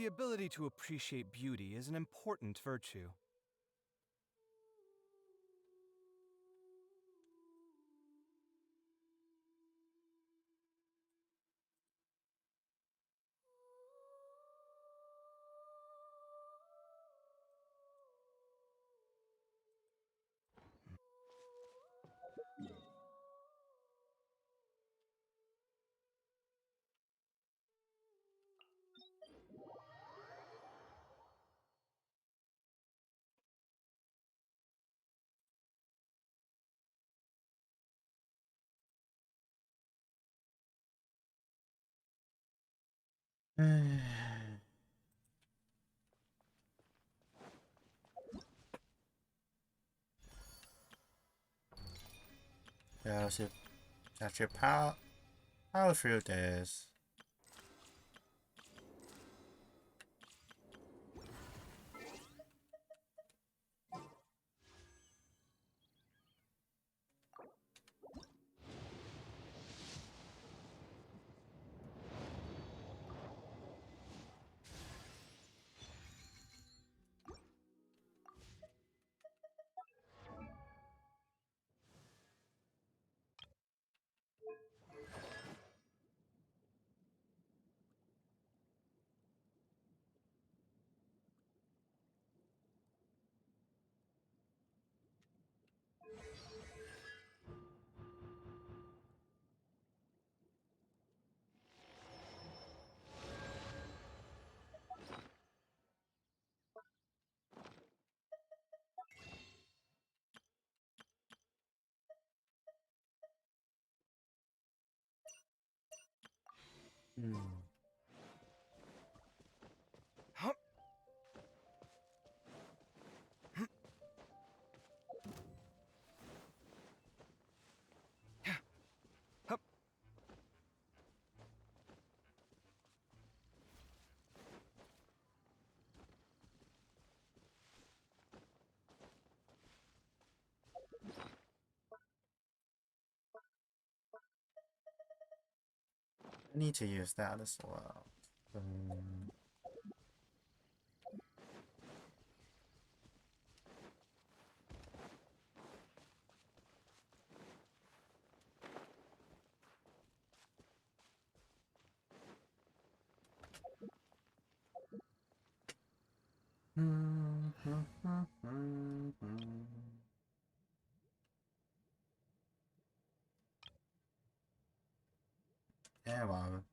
The ability to appreciate beauty is an important virtue. actually power through this. I need to use that as well. Yeah, well.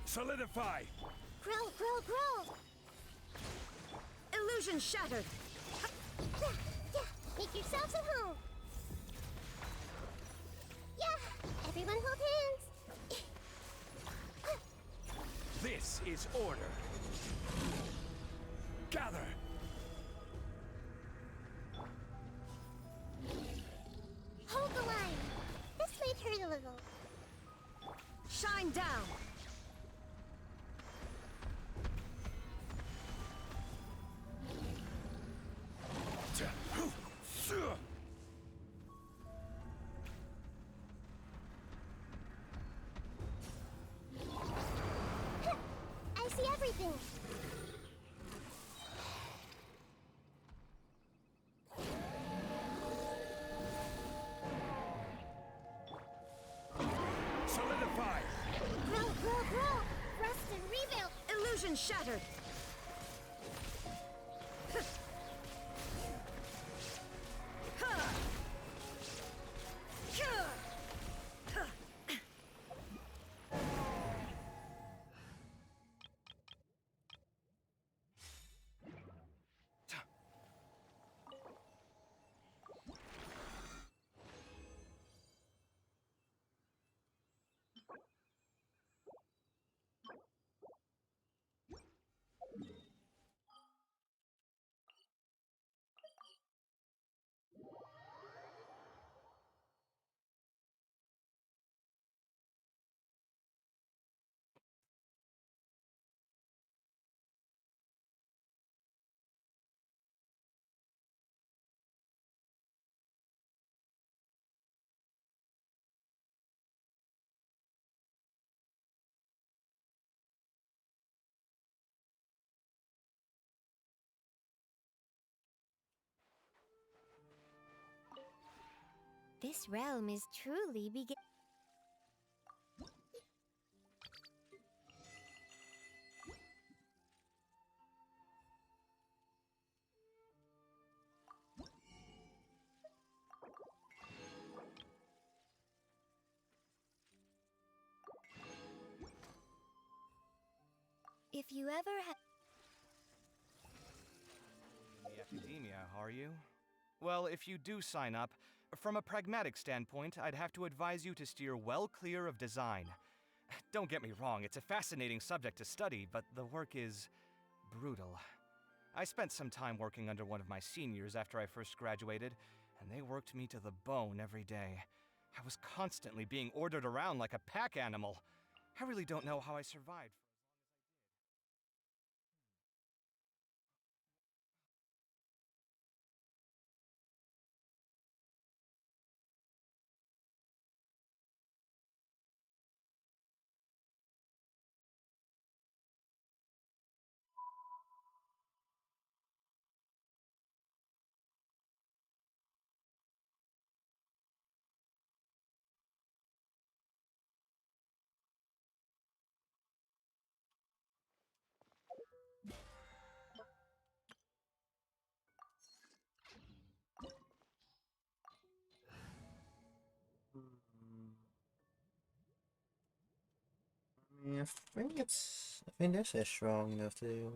Solidify! Grow! Illusion shattered! Yeah, make yourselves at home! Yeah, everyone hold hands! This is order! Gather! Hold the line! This might hurt a little. Shine down! I see everything! Solidify! Grow! Rest and rebuild! Illusion shattered! This realm is truly begin. If you ever have. The academia, are you? Well, if you do sign up, from a pragmatic standpoint, I'd have to advise you to steer well clear of design. Don't get me wrong, it's a fascinating subject to study, but the work is brutal. I spent some time working under one of my seniors after I first graduated, and they worked me to the bone every day. I was constantly being ordered around like a pack animal. I really don't know how I survived. I think this is strong enough to do.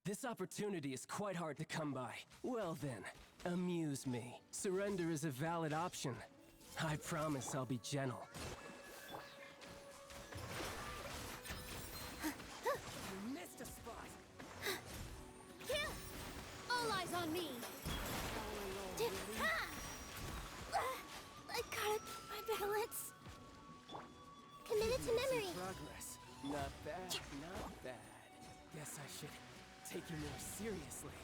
This opportunity is quite hard to come by. Well then, amuse me. Surrender is a valid option. I promise I'll be gentle. You missed a spot! Kill! All eyes on me! I gotta my balance. Committed to memory. Progress. Not bad, not bad. Guess I should take you more seriously.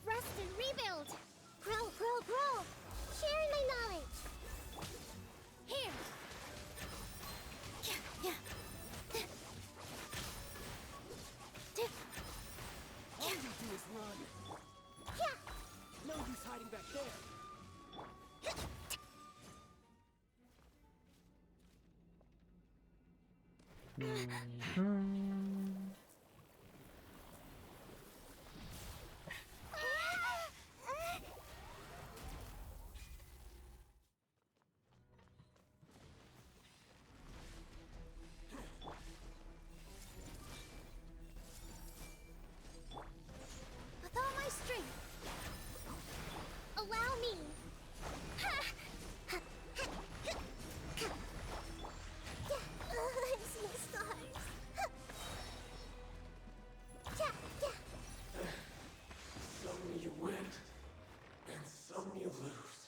Rest and rebuild. Grow, grow, grow. Sharing my knowledge. Here! Yeah. All you do is run. Yeah. No use hiding back there. With all my strength. Allow me. I see stars. Some you win, and some you lose.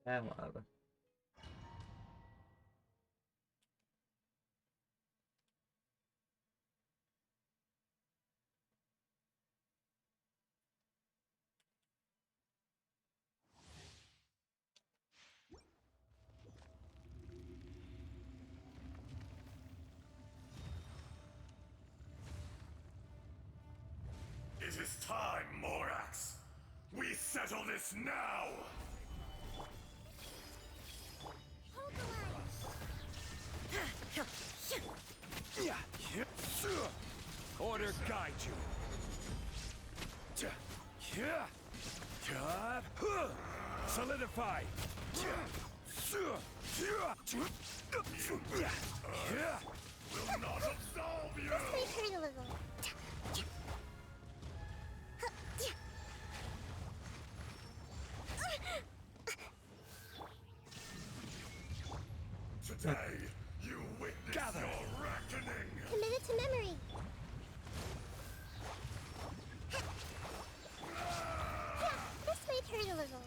Whatever. this now! Hold the line. Order guide you. Solidify. Will not absolve you. Let's make her a little. Today, you witness your reckoning. Commit it to memory. This might hurt a little.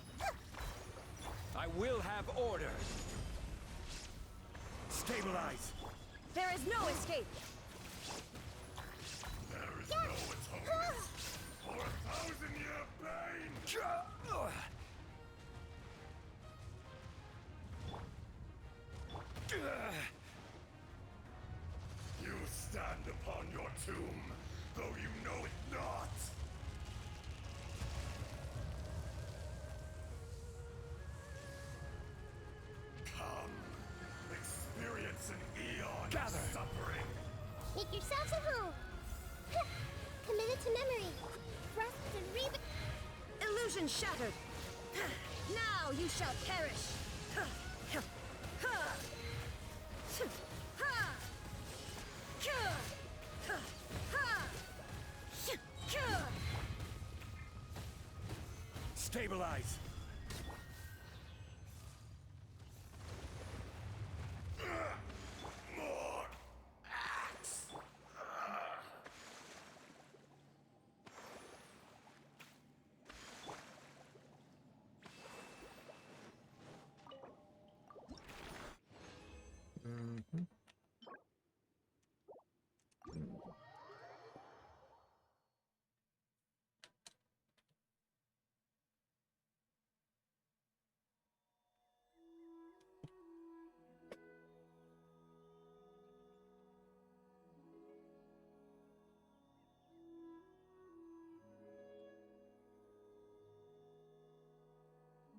I will have order. Stabilize. There is no escape. There is no atonement for 1,000-year pain. You stand upon your tomb, though you know it not. Come, experience an eon of suffering. Make yourselves at home. Commit it to memory. Rest and rebuild. Illusion shattered. Now you shall perish. Stabilize. More axe.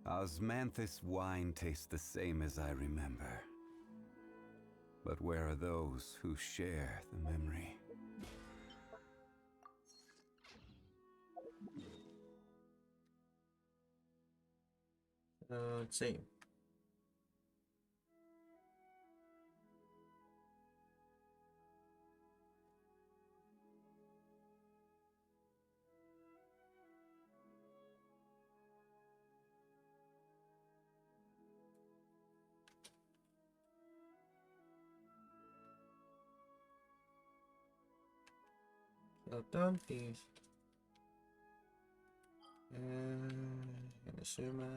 Osmanthus wine tastes the same as I remember. But where are those who share the memory? Let's see. Well done, please. Inazuma.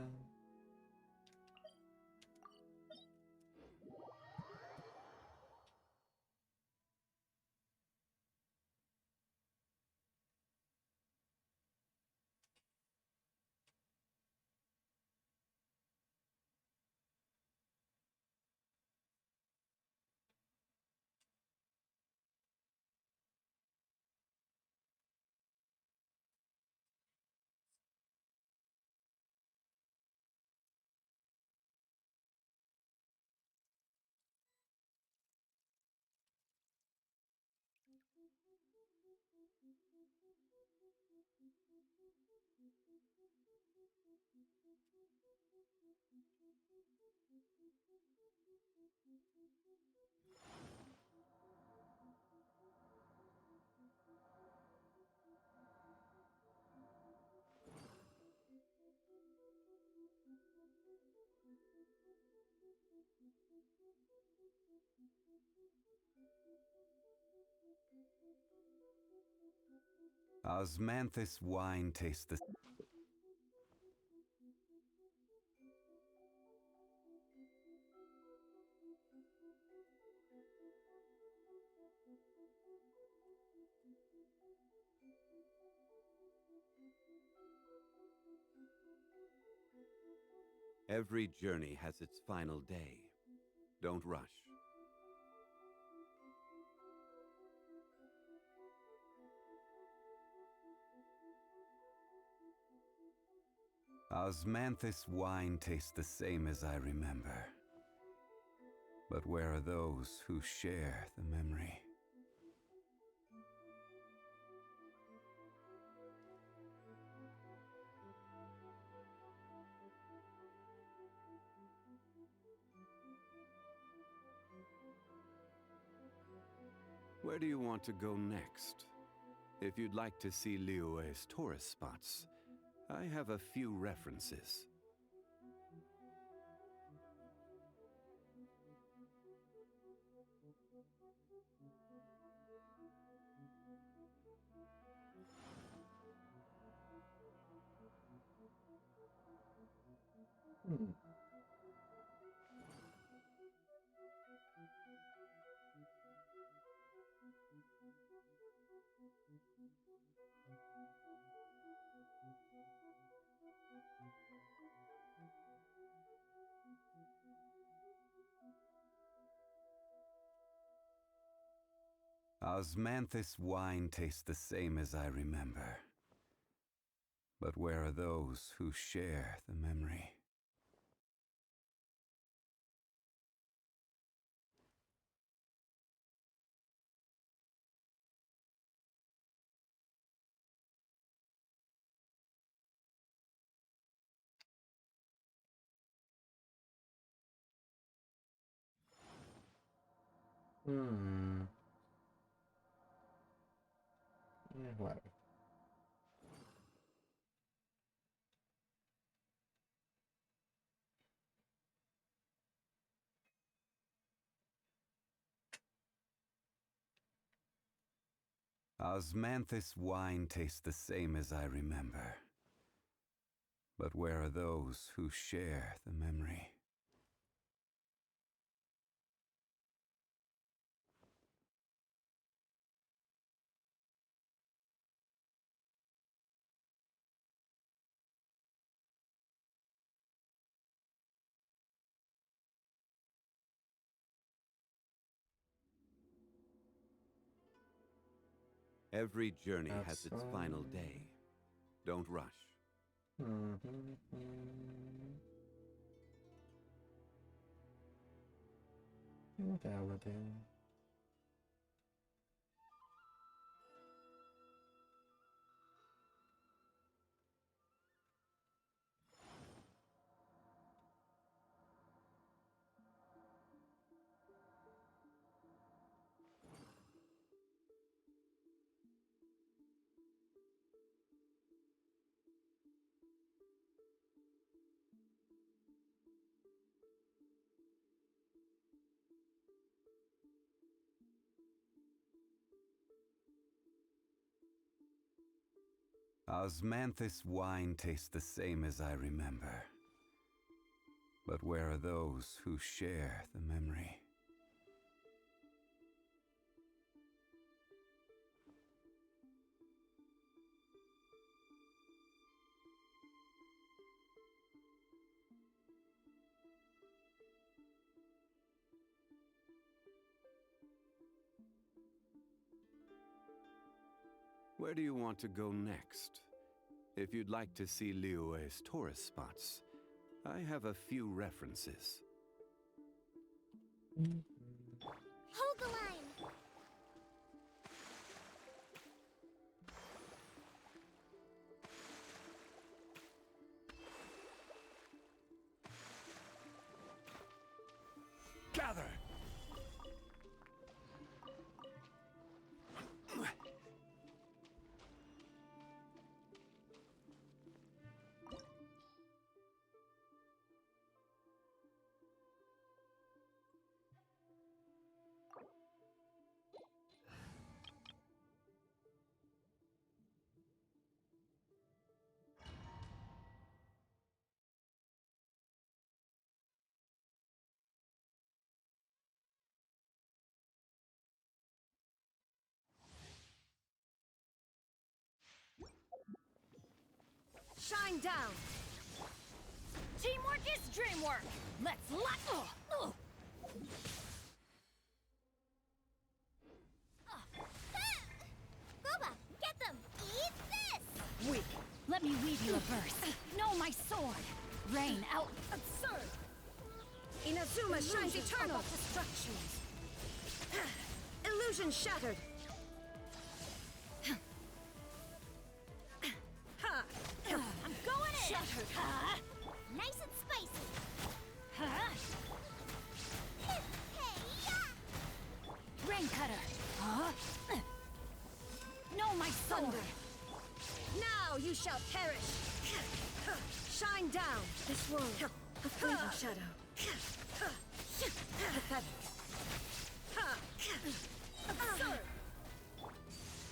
Osmanthus wine tastes the... Every journey has its final day. Don't rush. Osmanthus wine tastes the same as I remember. But where are those who share the memory? Where do you want to go next? If you'd like to see Liyue's tourist spots, I have a few references. Hmm. Osmanthus wine tastes the same as I remember. But where are those who share the memory? Hmm. Yeah, whatever. Osmanthus wine tastes the same as I remember. But where are those who share the memory? Every journey has its final day. Don't rush. Validate. Osmanthus wine tastes the same as I remember. But where are those who share the memory? Where do you want to go next? If you'd like to see Liyue's tourist spots, I have a few references. Hold the line! Gather! Shine down! Teamwork is dreamwork! Let's let... Boba, get them! Eat this! Weak. Let me weave you a verse. No, my sword! sword! Rain out! Absurd! Inazuma shines eternal! Of destructions! Illusion shattered! Ha! I'm going in! Shattered! Nice and spicy. Huh? Hey-ya! Rain cutter! Huh? No, my sword! Thunder! Now you shall perish! Shine down! This world, a fleeting shadow. Pathetic. Absurd!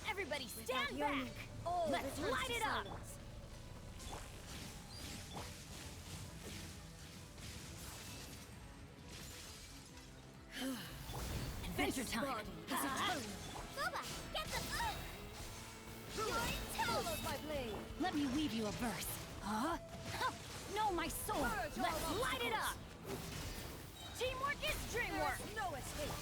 Everybody stand back! All Let's returns light to it up! silence. Adventure time! Body is eternal. Boba, get the You're Follow toast! my blade! Let me weave you a verse. Huh? Huh. No, my sword! Purge all Let's light it obstacles. up! Teamwork is dreamwork! There's no escape!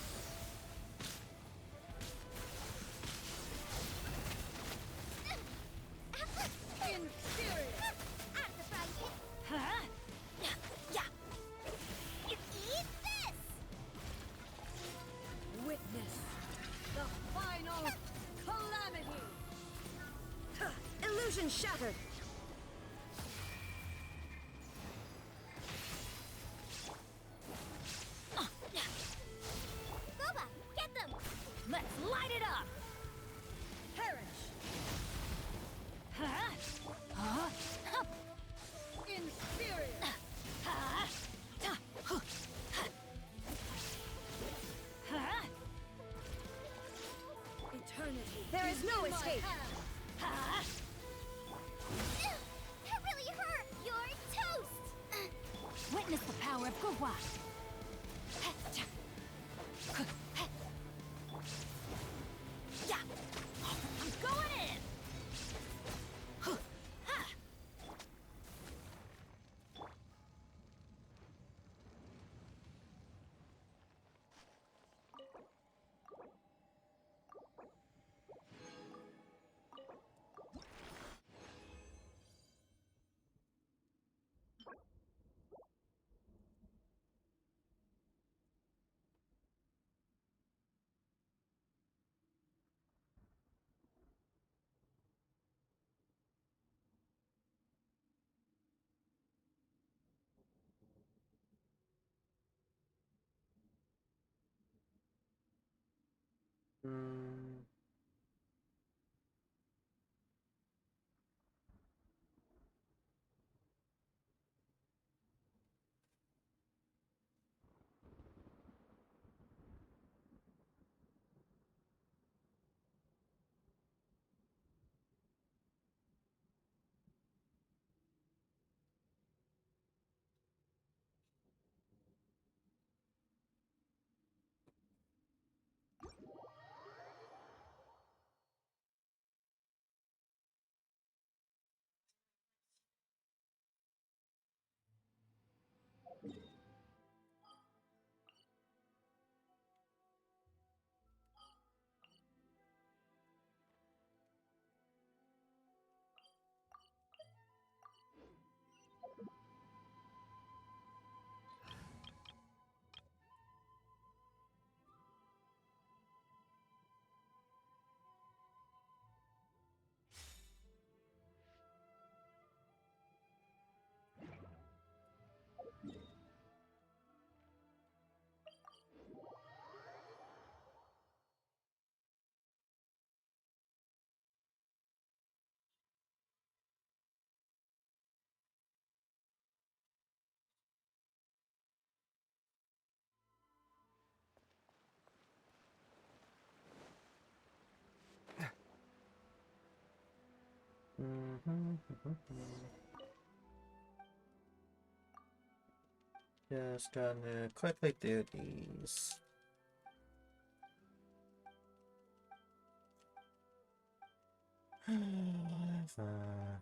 Inferior! I'm surprised you... Huh? Yeah, yeah. Eat this! Witness the final calamity! Illusion shattered! Boba, get them! Let's light it up! Perish! Huh? Huh? Huh? Inferior! Huh? Huh? Huh? Eternity! There is no escape! Huh? That really hurt! You're toast! Witness the power of Gua. Yeah. I'm going in. Ha. Hmm. Just gonna quickly do these. Whatever.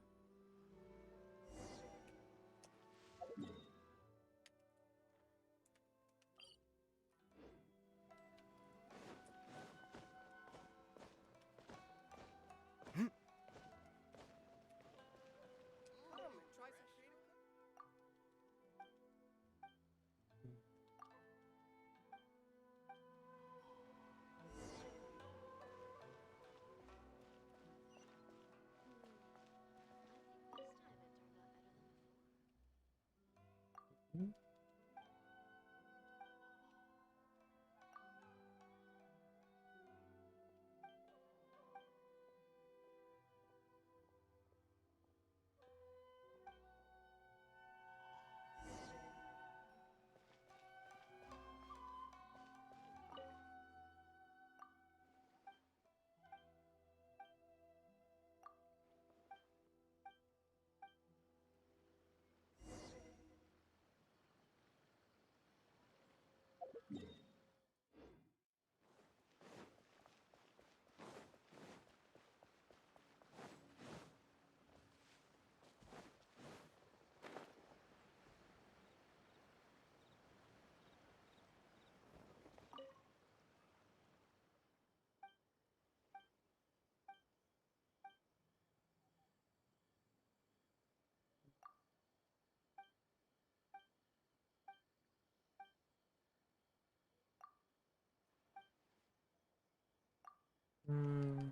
Hmm.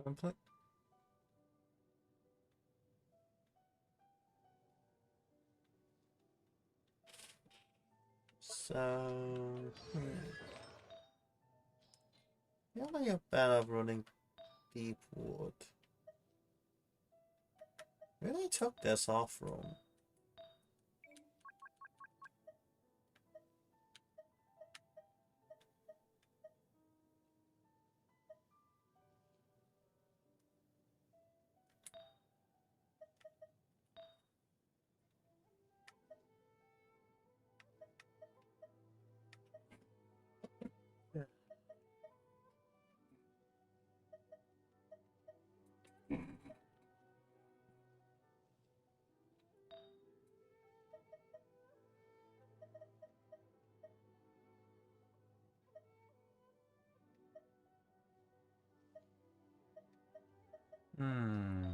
Complete. So, feel like you're better running Deepwood. Really took this off room. Hmm.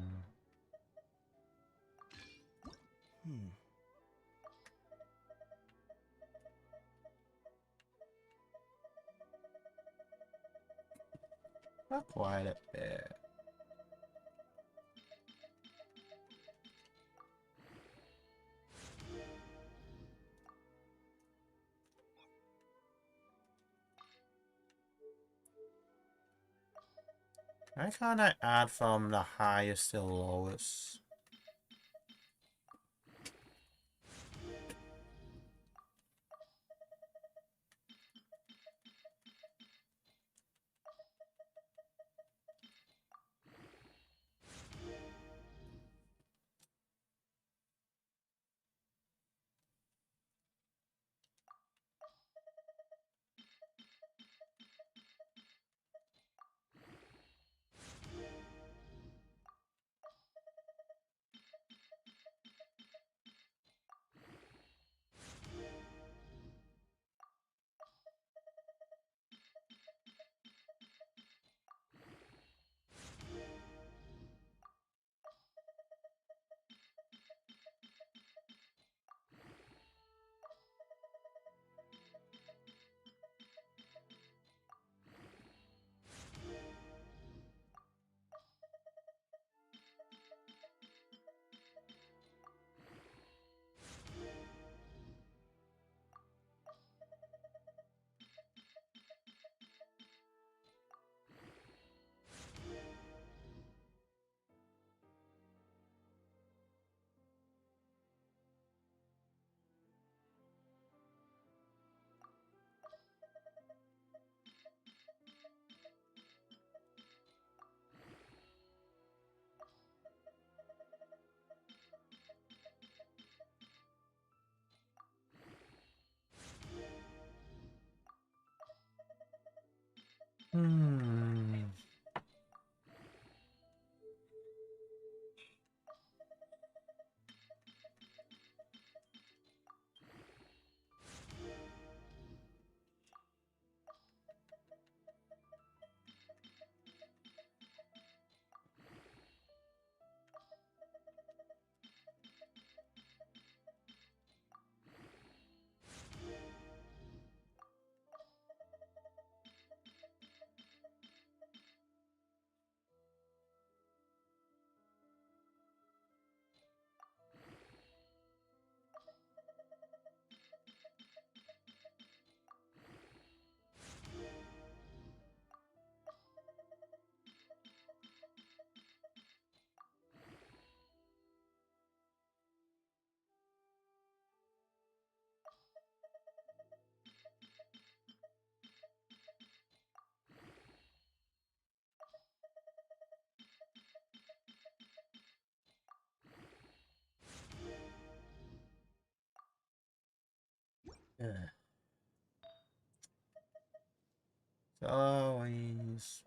Not quite a bit. Why can't I add from the highest to the lowest? Hmm. Always.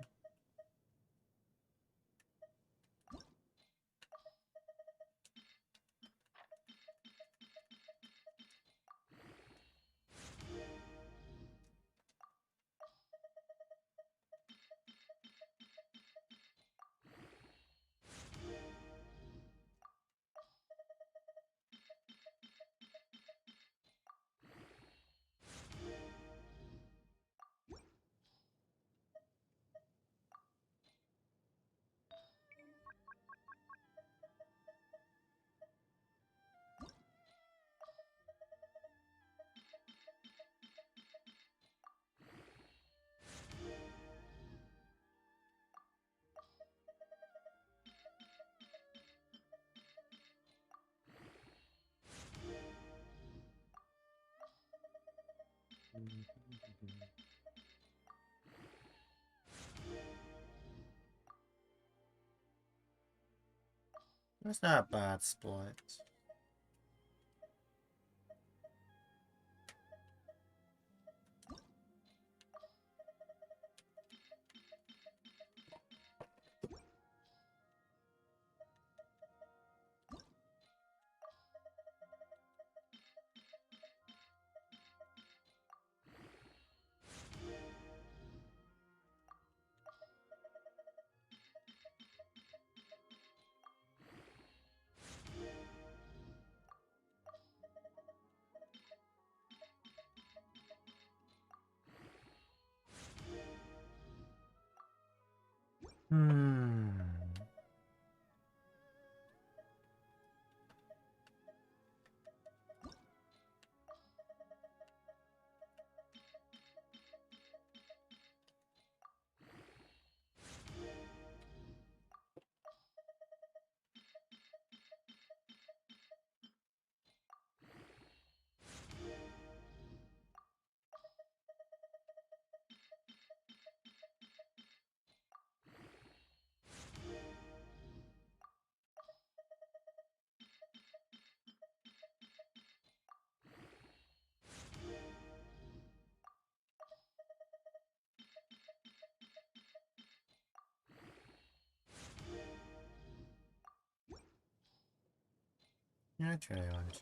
That's not a bad split. Hmm. Yeah, I try ours.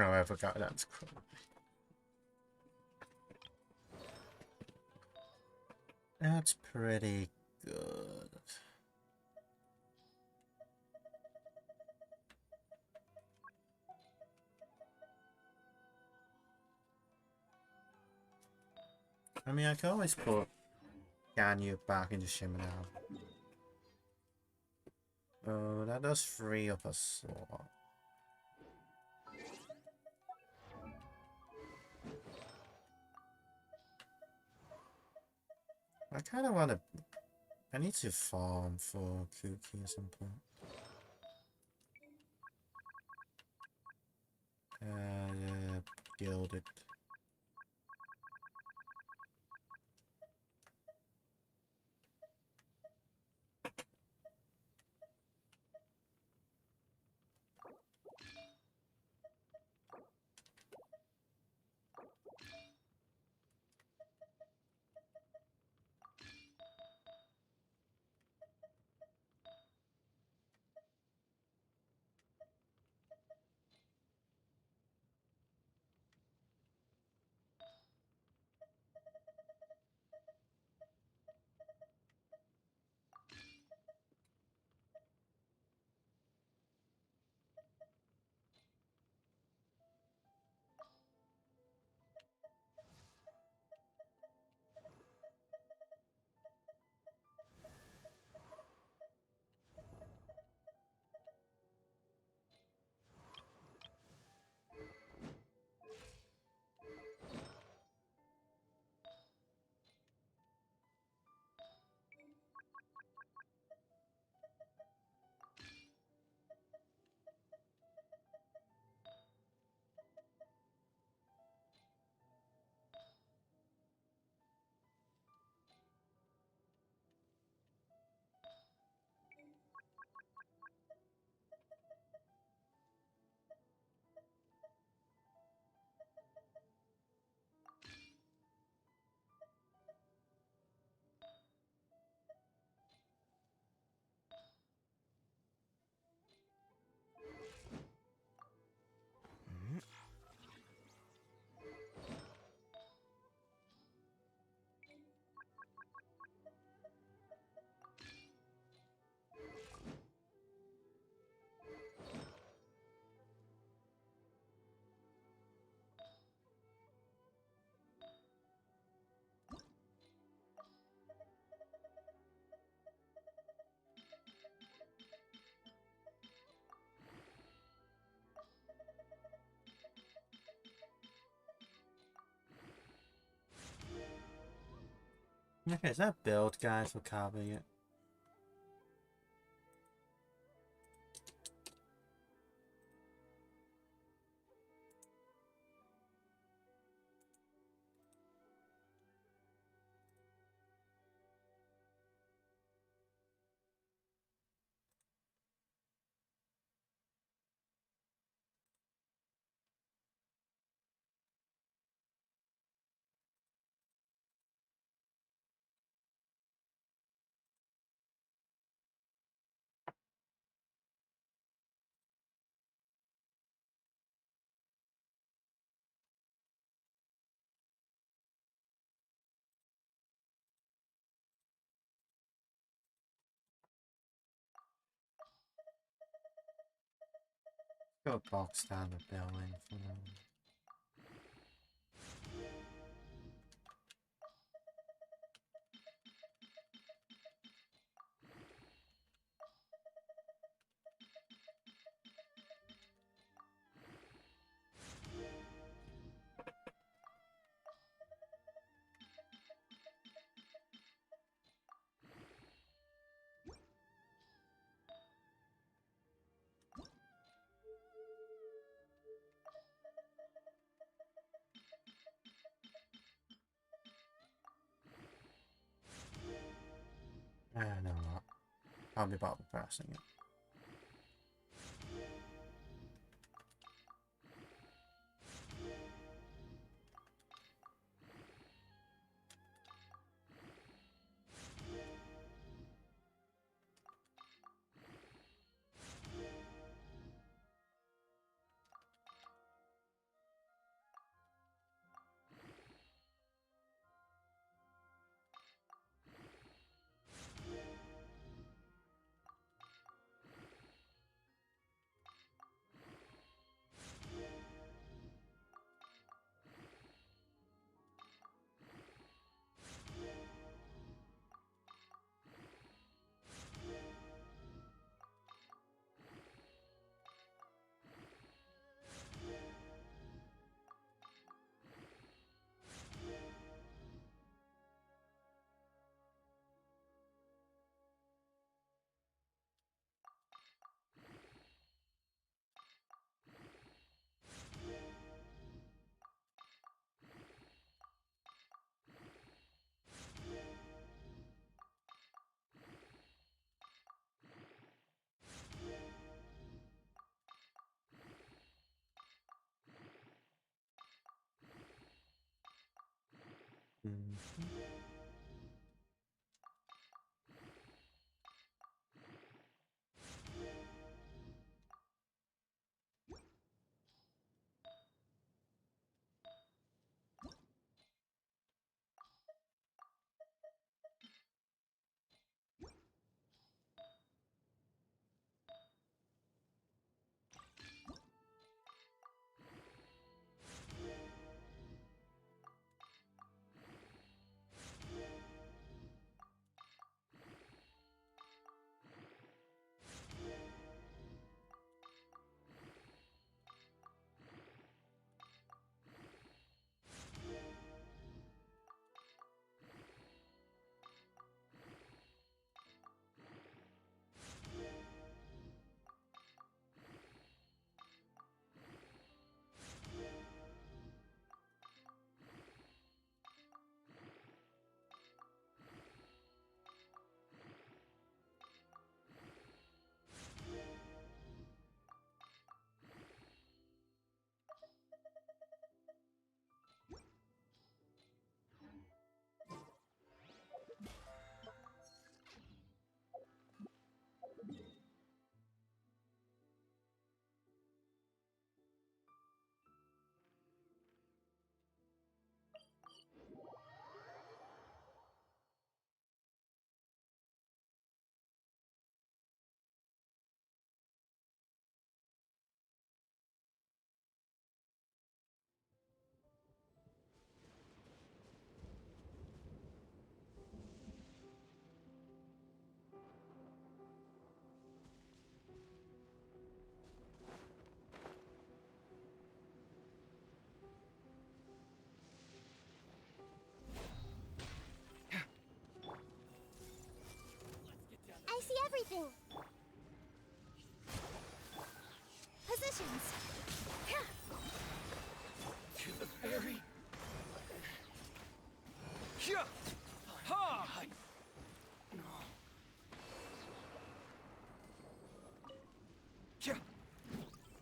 Oh, I forgot that's cool. That's pretty good. I mean, I can always put Ganyu back into Shimmer now. Oh, that does free up a slot. I kind of want to... I need to farm for Kuki at some point. Yeah, gilded. Okay, is that a build guide for Kaba yet? Go box standard building for now. No, not. I'll be about pressing it.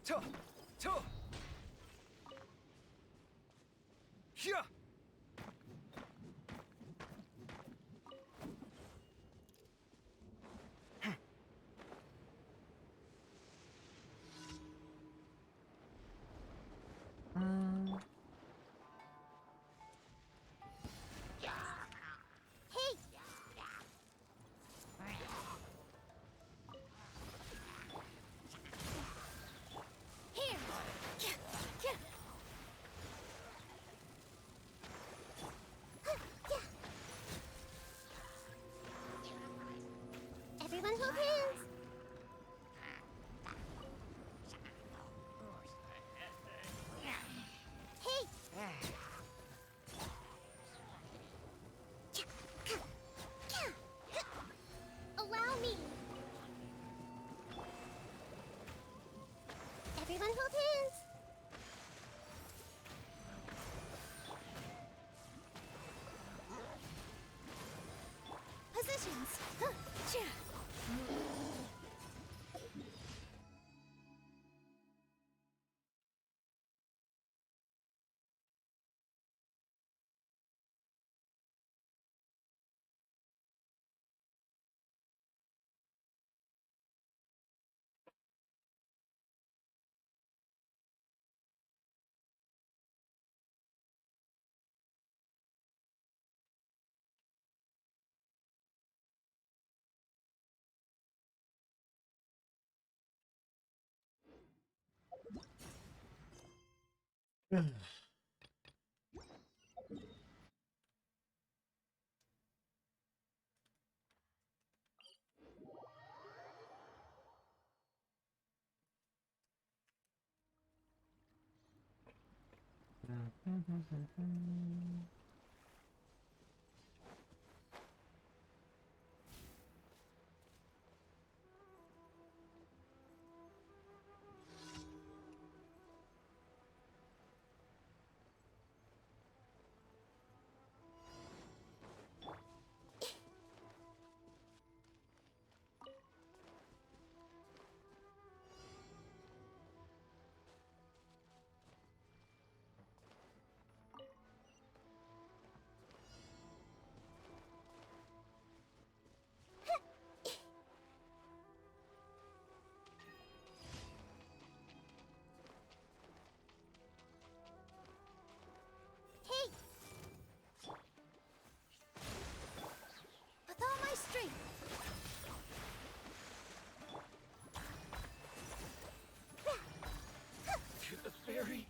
Tuh! Tuh! Yeah! Hey! Here! Everyone hold hands! Hey! Allow me! Everyone hold hands! Positions! Huh, yeah. Hey! With all my strength! To the ferry.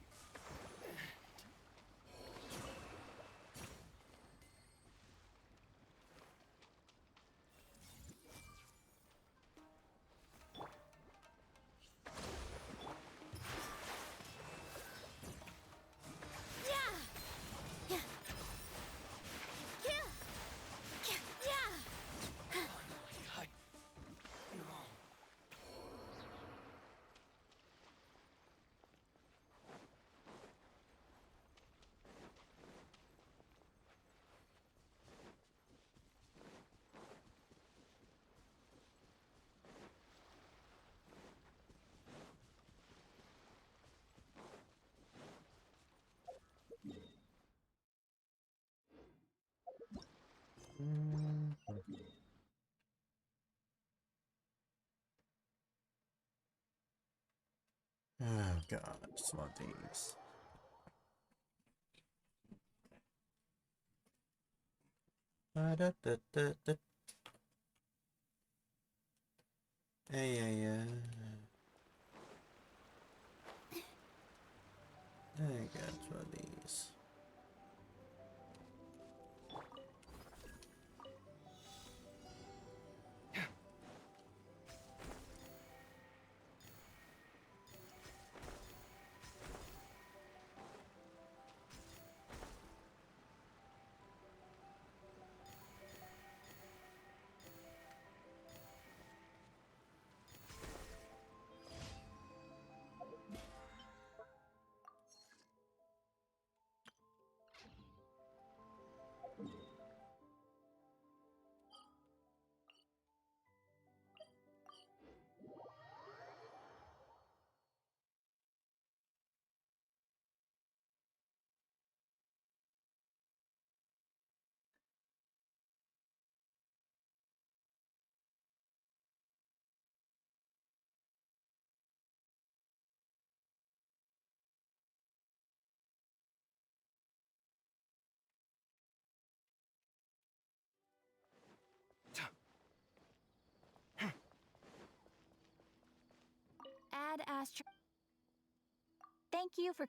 Oh god, some of these. Da-da-da-da-da. Hey. I got some of these. Ad Astra. Thank you for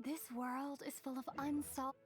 This world is full of unsolved.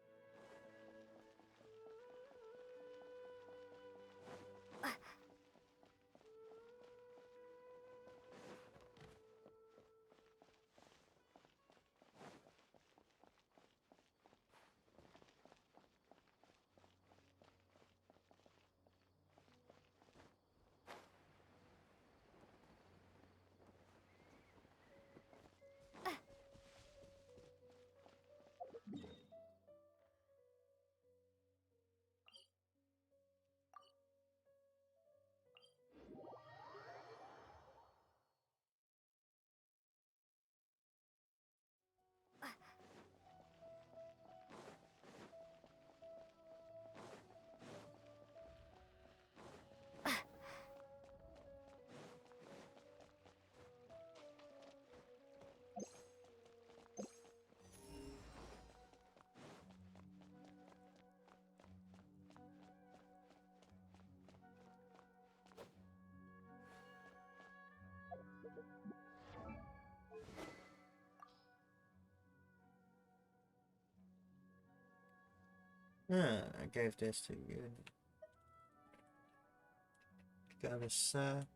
I gave this to you. Got a sack.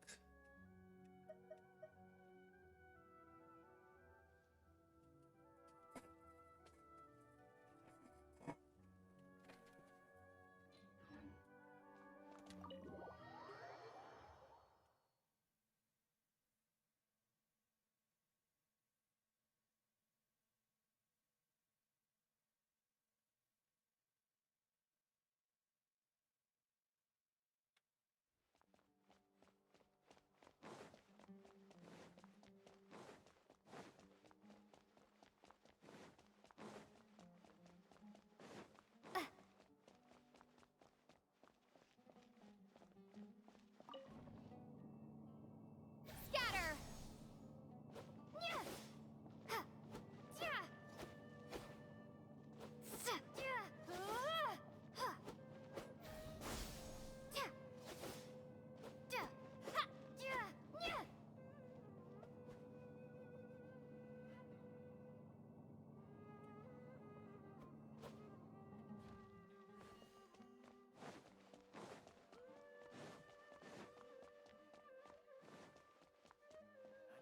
Scatter!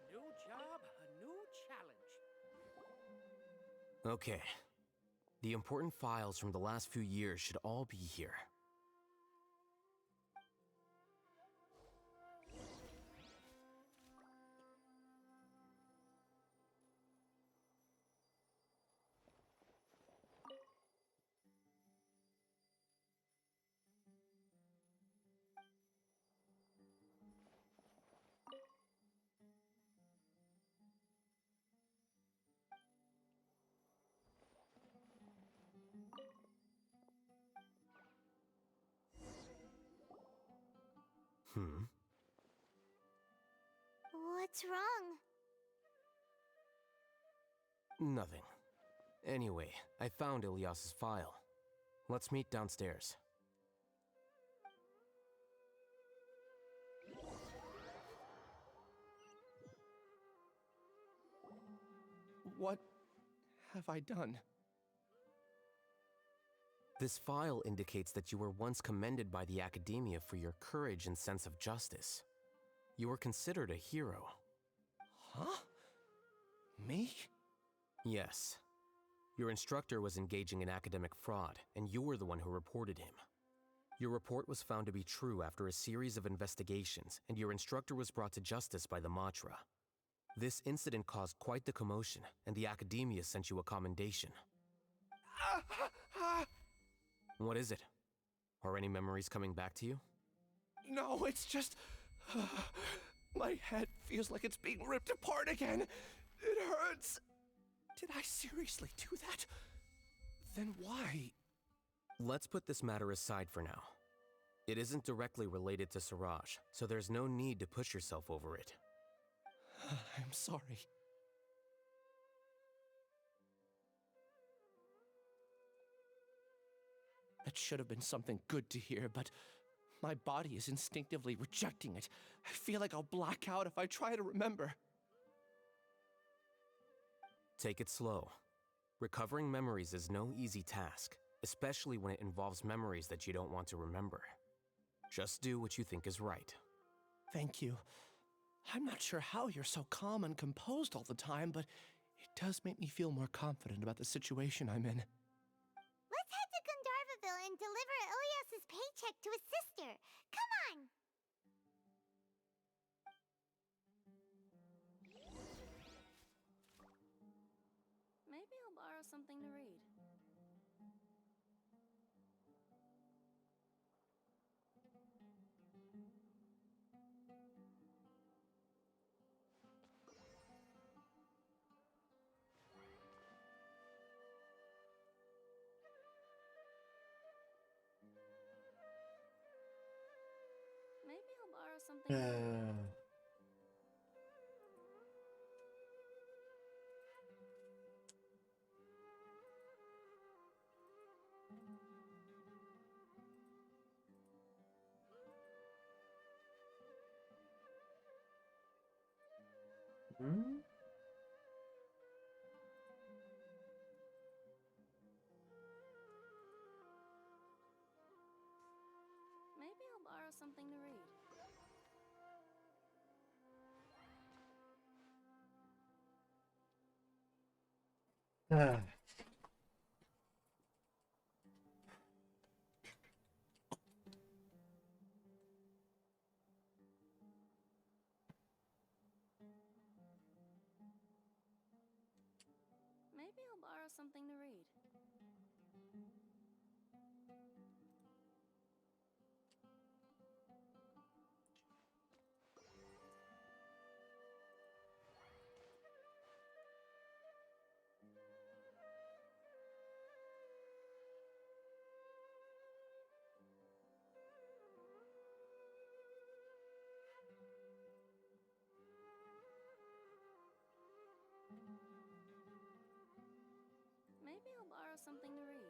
A new job, a new challenge. Okay. The important files from the last few years should all be here. What's wrong? Nothing. Anyway, I found Ilyas's file. Let's meet downstairs. What have I done? This file indicates that you were once commended by the Academia for your courage and sense of justice. You were considered a hero. Huh? Me? Yes. Your instructor was engaging in academic fraud, and you were the one who reported him. Your report was found to be true after a series of investigations, and your instructor was brought to justice by the Matra. This incident caused quite the commotion, and the Academia sent you a commendation. What is it? Are any memories coming back to you? No, it's just... My head feels like it's being ripped apart again. It hurts. Did I seriously do that? Then why? Let's put this matter aside for now. It isn't directly related to Siraj, so there's no need to push yourself over it. I'm sorry. That should have been something good to hear, but my body is instinctively rejecting it. I feel like I'll black out if I try to remember. Take it slow. Recovering memories is no easy task, especially when it involves memories that you don't want to remember. Just do what you think is right. Thank you. I'm not sure how you're so calm and composed all the time, but it does make me feel more confident about the situation I'm in. Let's head to Gandharvaville and deliver Ilias's paycheck to his sister. Come on! Maybe I'll borrow something to read. Maybe I'll borrow something to read. Hmm? Maybe I'll borrow something to read. Ah. Maybe I'll borrow something to read. Maybe I'll borrow something to read.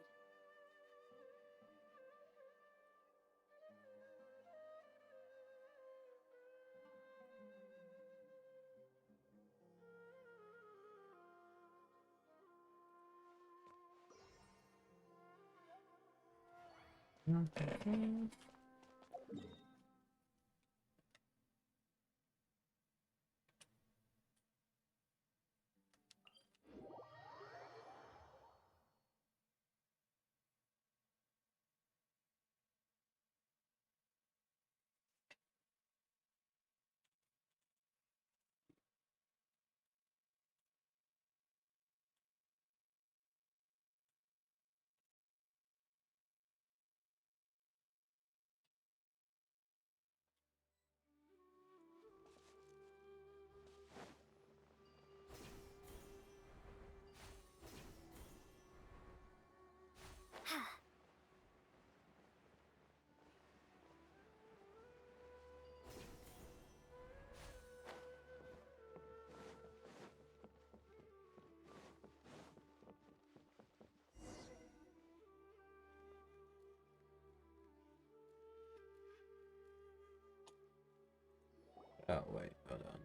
Oh, wait, hold on.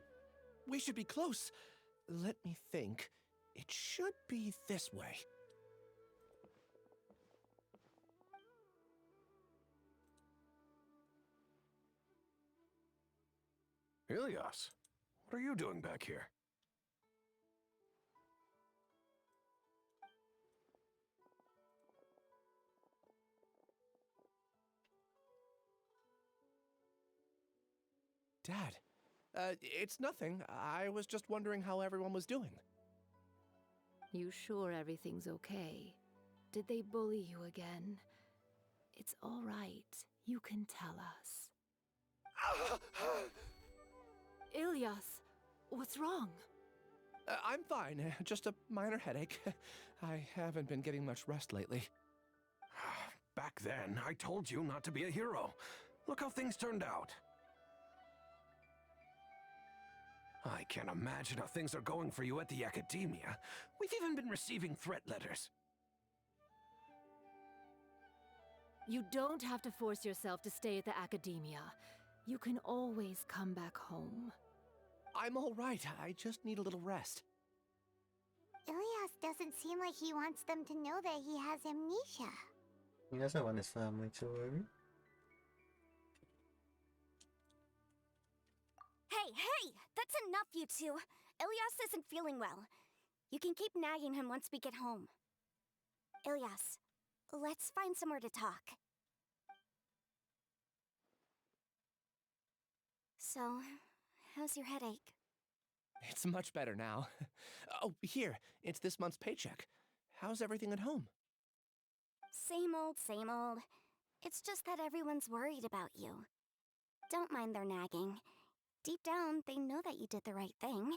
We should be close. Let me think. It should be this way. Ilias, what are you doing back here? Dad, it's nothing. I was just wondering how everyone was doing. You sure everything's okay? Did they bully you again? It's all right. You can tell us. Ilyas, what's wrong? I'm fine, just a minor headache. I haven't been getting much rest lately. Back then, I told you not to be a hero. Look how things turned out. I can't imagine how things are going for you at the Academia. We've even been receiving threat letters. You don't have to force yourself to stay at the Academia. You can always come back home. I'm all right. I just need a little rest. Ilias doesn't seem like he wants them to know that he has amnesia. He doesn't want his family to worry. Hey! That's enough, you two! Ilias isn't feeling well. You can keep nagging him once we get home. Ilias, let's find somewhere to talk. So, how's your headache? It's much better now. Oh, here, it's this month's paycheck. How's everything at home? Same old, same old. It's just that everyone's worried about you. Don't mind their nagging. Deep down, they know that you did the right thing.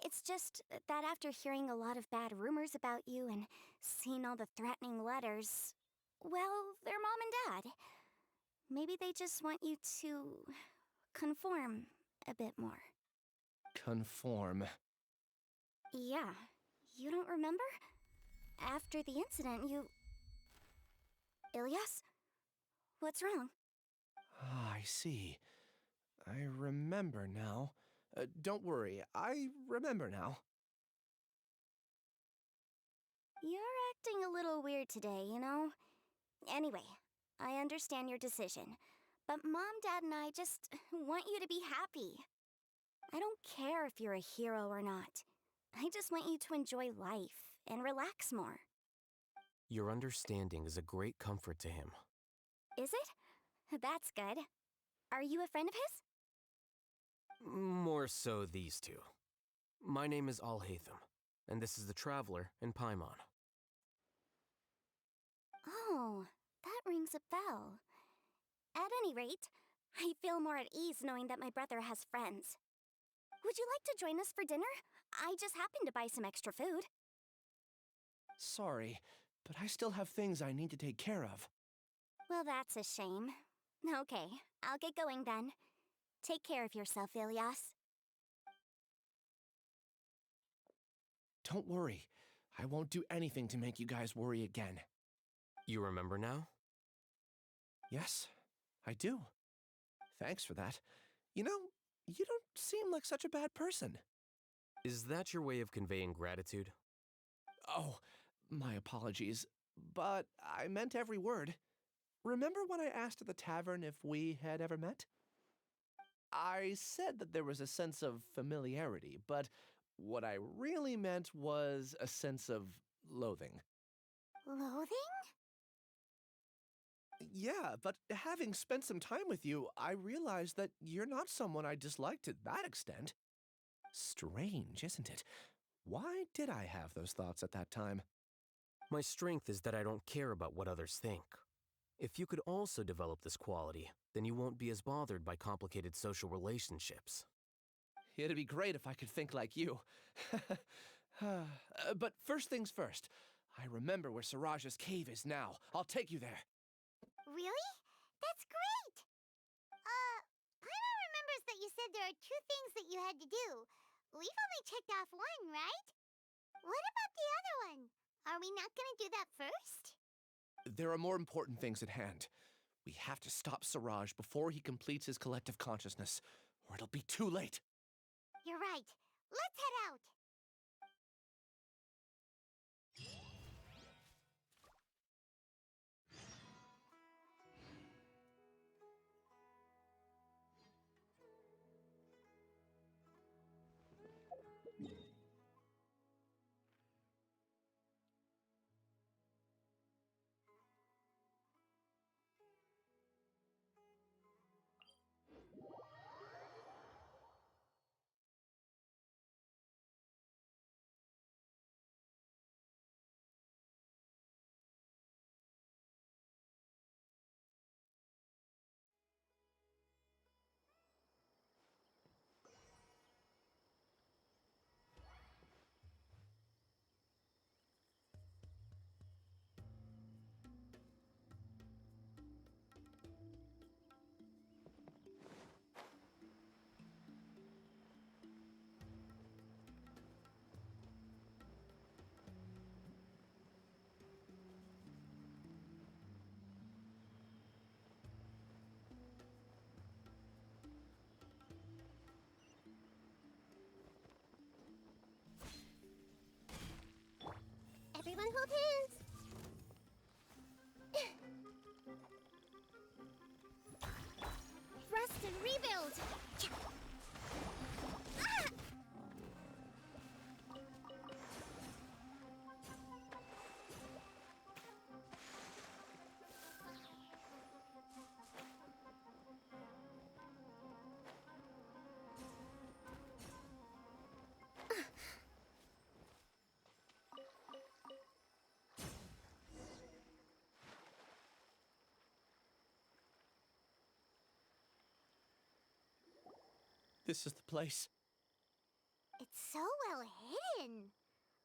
It's just that after hearing a lot of bad rumors about you and seeing all the threatening letters, well, their mom and dad. Maybe they just want you to conform a bit more. Conform. Yeah, you don't remember? After the incident, you... Ilias? What's wrong? Ah, I see. I remember now. Don't worry, I remember now. You're acting a little weird today, you know? Anyway, I understand your decision, but Mom, Dad, and I just want you to be happy. I don't care if you're a hero or not. I just want you to enjoy life and relax more. Your understanding is a great comfort to him. Is it? That's good. Are you a friend of his? More so these two. My name is Alhaitham, and this is the Traveler and Paimon. Oh, that rings a bell. At any rate, I feel more at ease knowing that my brother has friends. Would you like to join us for dinner? I just happened to buy some extra food. Sorry, but I still have things I need to take care of. Well, that's a shame. Okay, I'll get going then. Take care of yourself, Ilias. Don't worry. I won't do anything to make you guys worry again. You remember now? Yes, I do. Thanks for that. You know, you don't seem like such a bad person. Is that your way of conveying gratitude? Oh, my apologies, but I meant every word. Remember when I asked at the tavern if we had ever met? I said that there was a sense of familiarity, but what I really meant was a sense of loathing. Loathing? Yeah, but having spent some time with you, I realized that you're not someone I dislike to that extent. Strange, isn't it? Why did I have those thoughts at that time? My strength is that I don't care about what others think. If you could also develop this quality, then you won't be as bothered by complicated social relationships. It'd be great if I could think like you. But first things first. I remember where Siraj's cave is now. I'll take you there. Really? That's great! Paimon remembers that you said there are 2 things that you had to do. We've only checked off 1, right? What about the other one? Are we not gonna do that first? There are more important things at hand. We have to stop Siraj before he completes his collective consciousness, or it'll be too late. You're right. Let's head out! This is the place. It's so well hidden.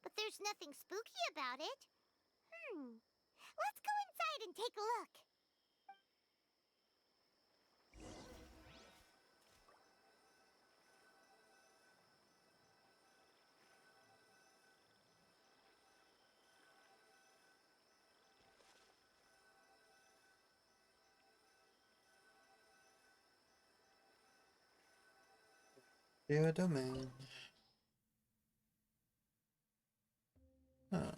But there's nothing spooky about it. Let's go inside and take a look. Your domain. Huh.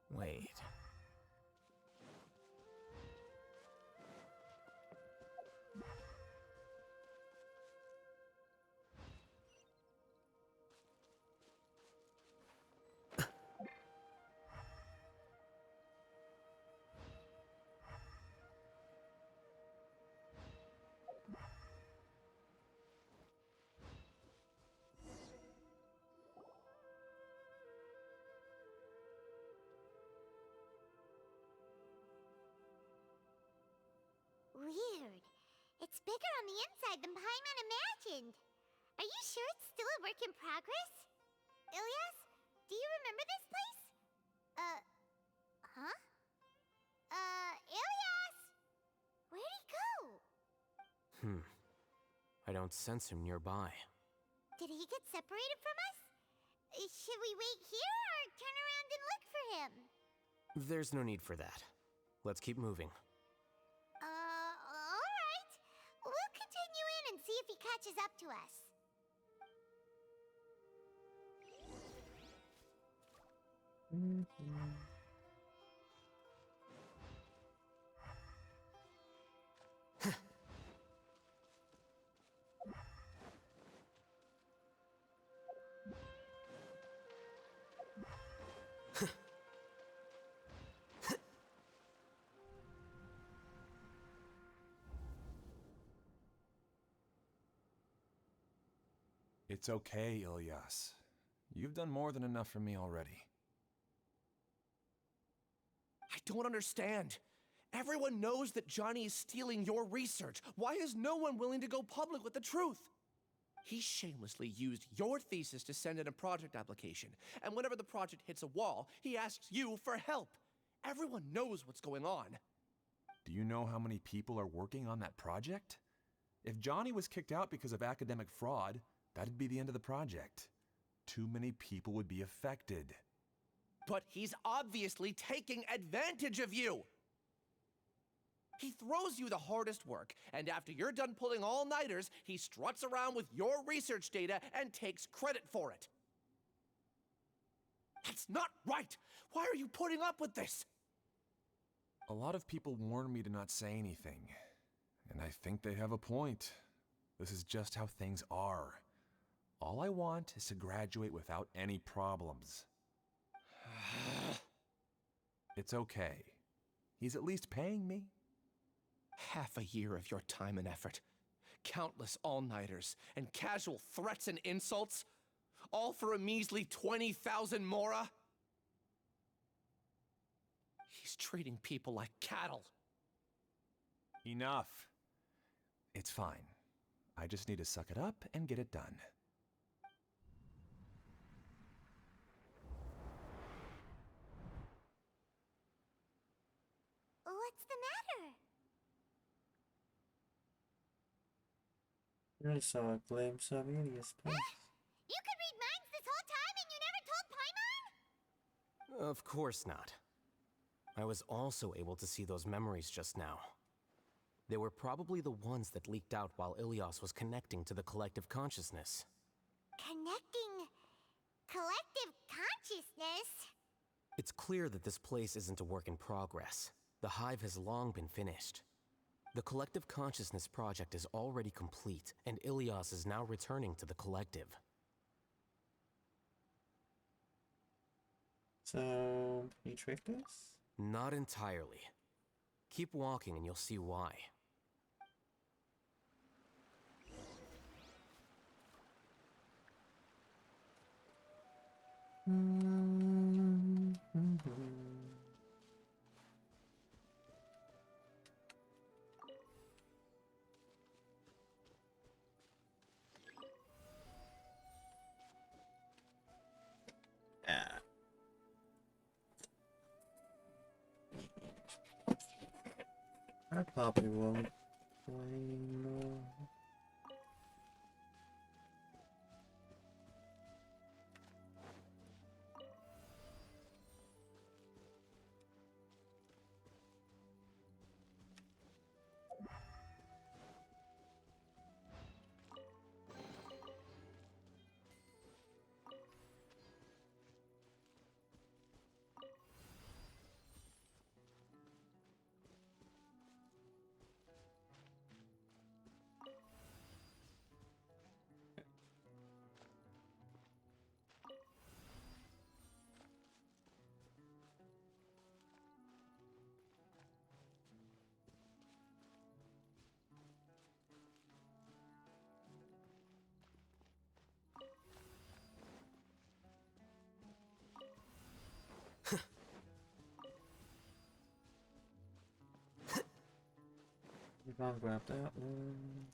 Wait. Weird. It's bigger on the inside than Paimon imagined. Are you sure it's still a work in progress? Ilias, do you remember this place? Huh? Ilias! Where'd he go? I don't sense him nearby. Did he get separated from us? Should we wait here or turn around and look for him? There's no need for that. Let's keep moving. Alright. We'll continue in and see if he catches up to us. It's okay, Ilias. You've done more than enough for me already. I don't understand. Everyone knows that Johnny is stealing your research. Why is no one willing to go public with the truth? He shamelessly used your thesis to send in a project application, and whenever the project hits a wall, he asks you for help. Everyone knows what's going on. Do you know how many people are working on that project? If Johnny was kicked out because of academic fraud, that'd be the end of the project. Too many people would be affected. But he's obviously taking advantage of you! He throws you the hardest work, and after you're done pulling all-nighters, he struts around with your research data and takes credit for it. That's not right! Why are you putting up with this? A lot of people warn me to not say anything, and I think they have a point. This is just how things are. All I want is to graduate without any problems. It's okay. He's at least paying me. Half a year of your time and effort, countless all-nighters, and casual threats and insults, all for a measly 20,000 mora? He's treating people like cattle. Enough. It's fine. I just need to suck it up and get it done. What's the matter? I saw a glimpse of Ilias' face. You could read minds this whole time and you never told Paimon? Of course not. I was also able to see those memories just now. They were probably the ones that leaked out while Ilias was connecting to the collective consciousness. Connecting collective consciousness? It's clear that this place isn't a work in progress. The hive has long been finished. The Collective Consciousness Project is already complete, and Ilias is now returning to the Collective. So, he tricked us? Not entirely. Keep walking and you'll see why. Yeah. I probably won't play more. You can't grab that one.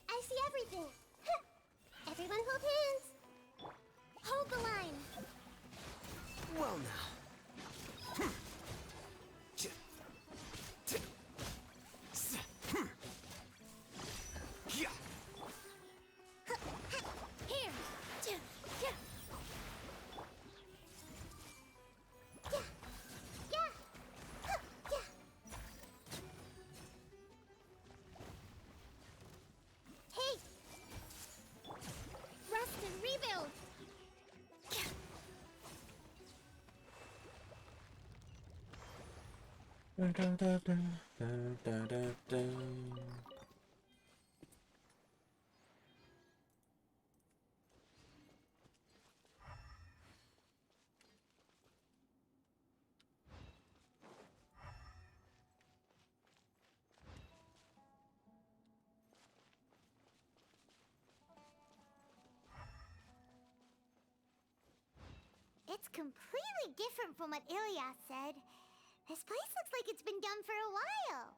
I see everything. Everyone hold hands. Hold the line. Well now. Here. Yeah. Hey. Rest and rebuild. Da, da, da, da, da, da, da. It's completely different from what Ilias said. This place looks like it's been done for a while.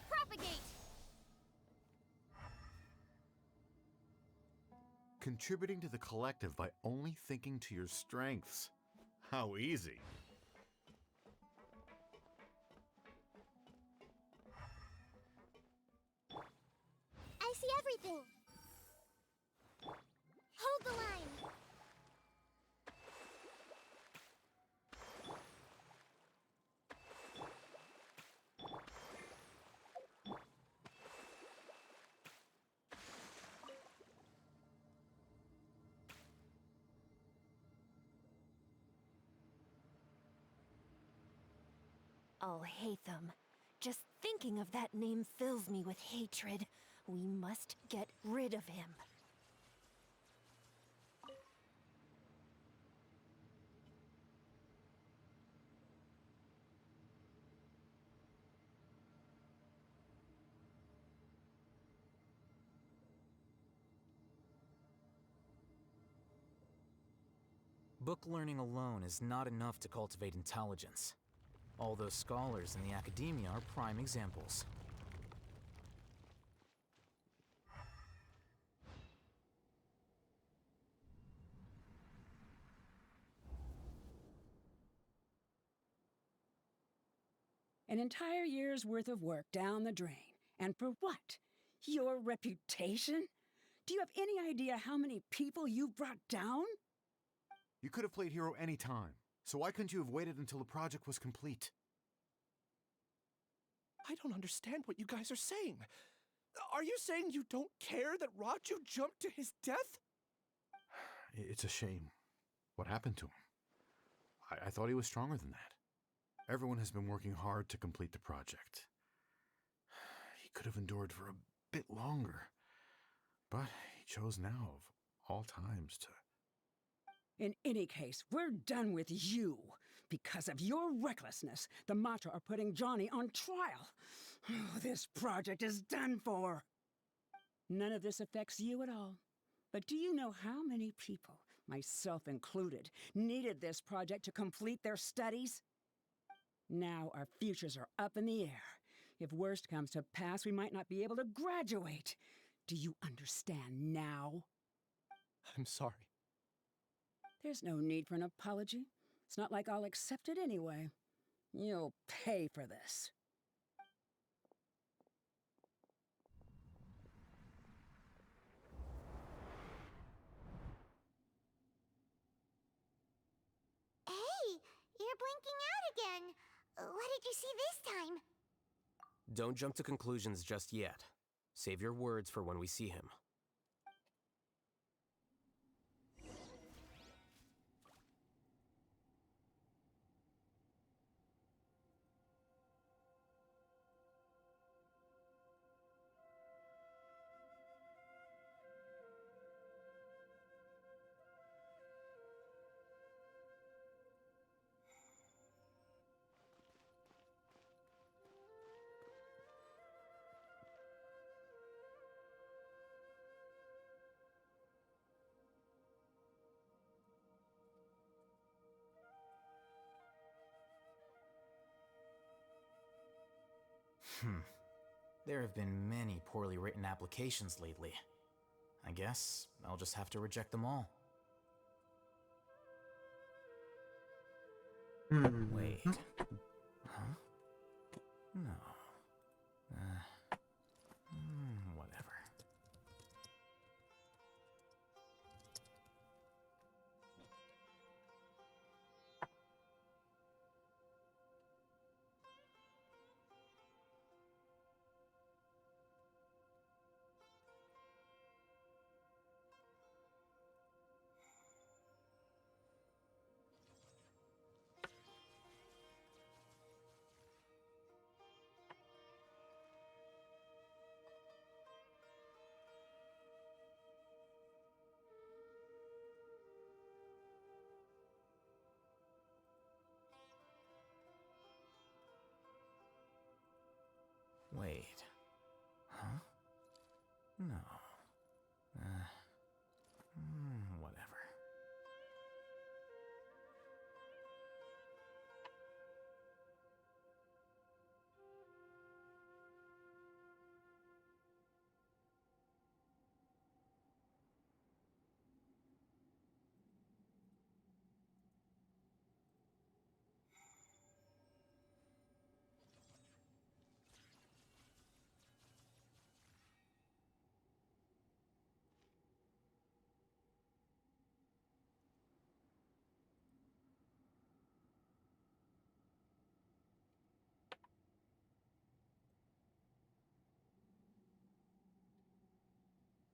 Propagate! Contributing to the collective by only thinking to your strengths. How easy. I see everything. Hold the line. Oh, Hatham. Just thinking of that name fills me with hatred. We must get rid of him. Book learning alone is not enough to cultivate intelligence. All those scholars in the academia are prime examples. An entire year's worth of work down the drain. And for what? Your reputation? Do you have any idea how many people you've brought down? You could have played hero any time, so why couldn't you have waited until the project was complete? I don't understand what you guys are saying. Are you saying you don't care that Raju jumped to his death? It's a shame. What happened to him? I thought he was stronger than that. Everyone has been working hard to complete the project. He could have endured for a bit longer, but he chose now, of all times, to... In any case, we're done with you. Because of your recklessness, the Matra are putting Johnny on trial. This project is done for. None of this affects you at all. But do you know how many people, myself included, needed this project to complete their studies? Now our futures are up in the air. If worst comes to pass, we might not be able to graduate. Do you understand now? I'm sorry. There's no need for an apology. It's not like I'll accept it anyway. You'll pay for this. Hey, you're blinking out again. What did you see this time? Don't jump to conclusions just yet. Save your words for when we see him. There have been many poorly written applications lately. I guess I'll just have to reject them all. Wait. Huh? No. Whatever. Wait. Huh? No. Whatever.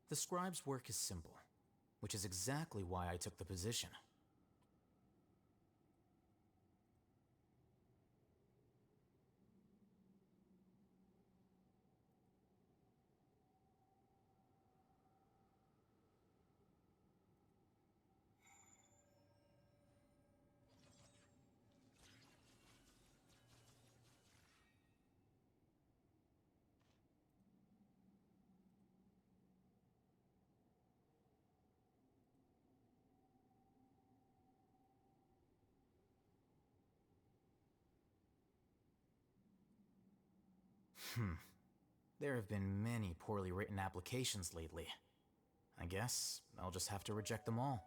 The scribe's work is simple, which is exactly why I took the position. There have been many poorly written applications lately. I guess I'll just have to reject them all.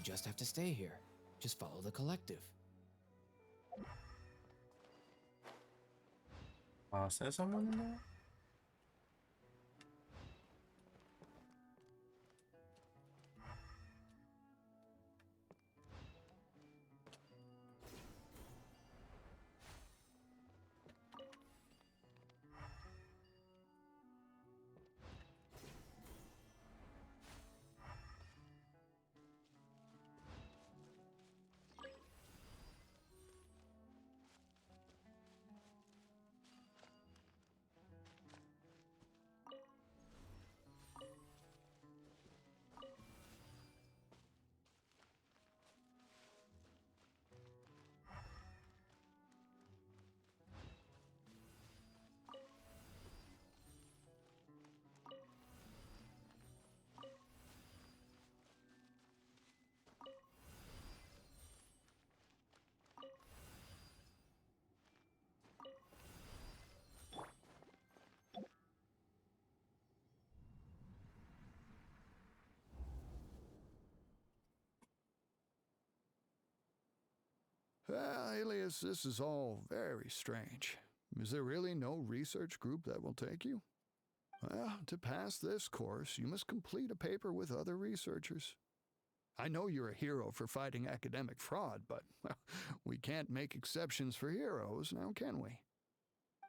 just have to stay here. Just follow the collective. Says someone in there? Alias, this is all very strange. Is there really no research group that will take you? Well, to pass this course, you must complete a paper with other researchers. I know you're a hero for fighting academic fraud, but well, we can't make exceptions for heroes, now can we?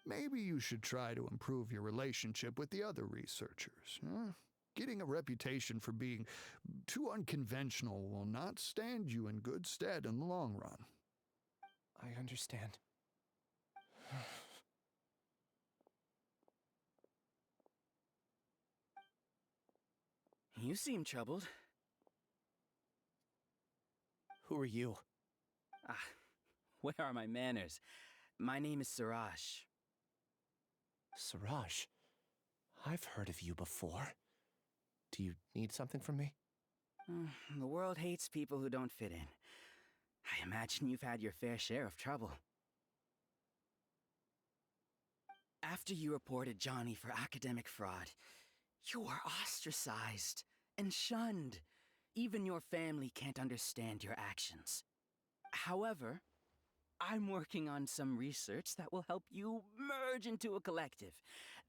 Maybe you should try to improve your relationship with the other researchers. Huh? Getting a reputation for being too unconventional will not stand you in good stead in the long run. I understand. You seem troubled. Who are you? Ah, where are my manners? My name is Siraj. Siraj, I've heard of you before. Do you need something from me? The world hates people who don't fit in. I imagine you've had your fair share of trouble. After you reported Johnny for academic fraud, you were ostracized and shunned. Even your family can't understand your actions. However, I'm working on some research that will help you merge into a collective.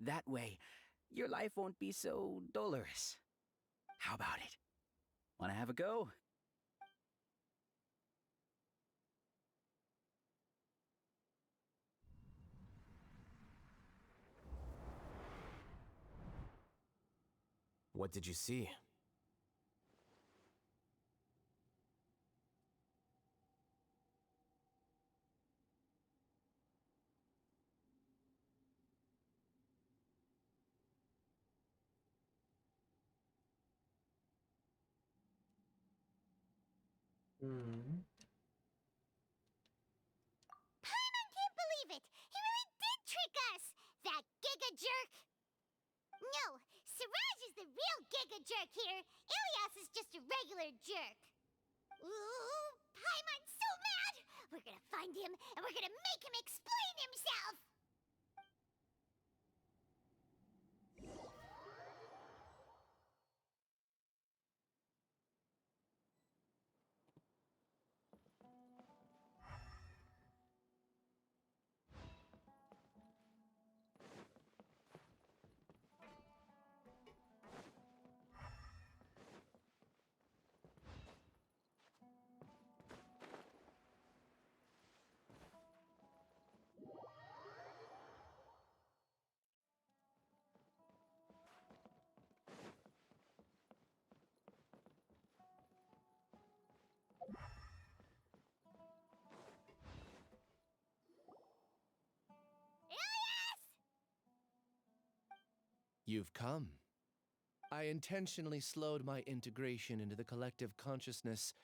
That way, your life won't be so dolorous. How about it? Wanna have a go? What did you see? Paimon can't believe it! He really did trick us! That giga jerk! No, Siraj is the real giga jerk here. Ilias is just a regular jerk. Ooh, Paimon's so mad! We're gonna find him and we're gonna make him explain himself! You've come. I intentionally slowed my integration into the collective consciousness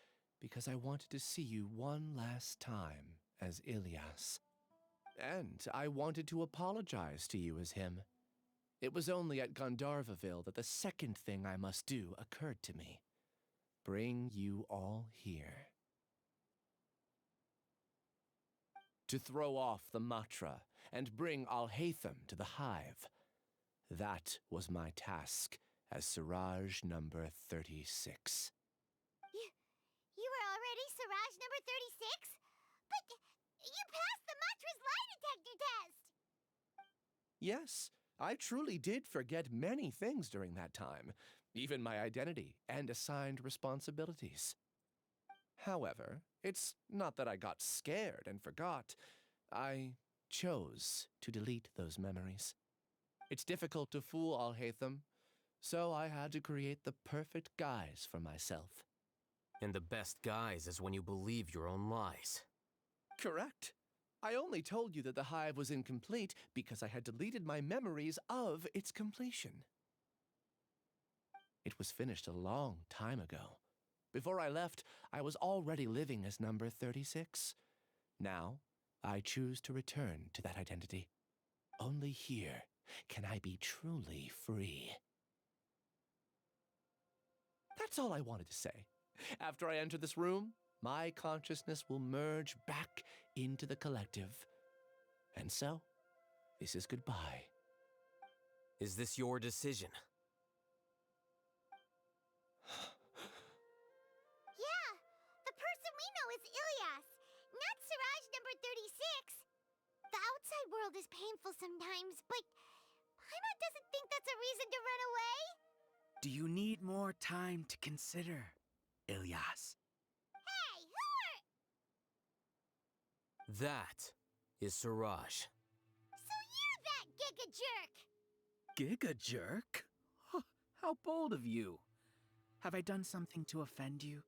because I wanted to see you one last time as Ilias. And I wanted to apologize to you as him. It was only at Gandharvaville that the second thing I must do occurred to me. Bring you all here. To throw off the Matra and bring Alhaitham to the hive. That was my task as Siraj number 36. You really Siraj number 36? But you passed the Matra's lie detector test! Yes, I truly did forget many things during that time, even my identity and assigned responsibilities. However, it's not that I got scared and forgot. I chose to delete those memories. It's difficult to fool Alhaitham, so I had to create the perfect guise for myself. And the best guise is when you believe your own lies. Correct. I only told you that the hive was incomplete because I had deleted my memories of its completion. It was finished a long time ago. Before I left, I was already living as number 36. Now, I choose to return to that identity. Only here can I be truly free. That's all I wanted to say. After I enter this room, my consciousness will merge back into the collective. And so, this is goodbye. Is this your decision? Yeah, the person we know is Ilyas, not Siraj number 36. The outside world is painful sometimes, but Paimon doesn't think that's a reason to run away. Do you need more time to consider, Ilyas? Hey, who are... That is Siraj. So you're that giga jerk! Giga jerk? Huh, how bold of you. Have I done something to offend you?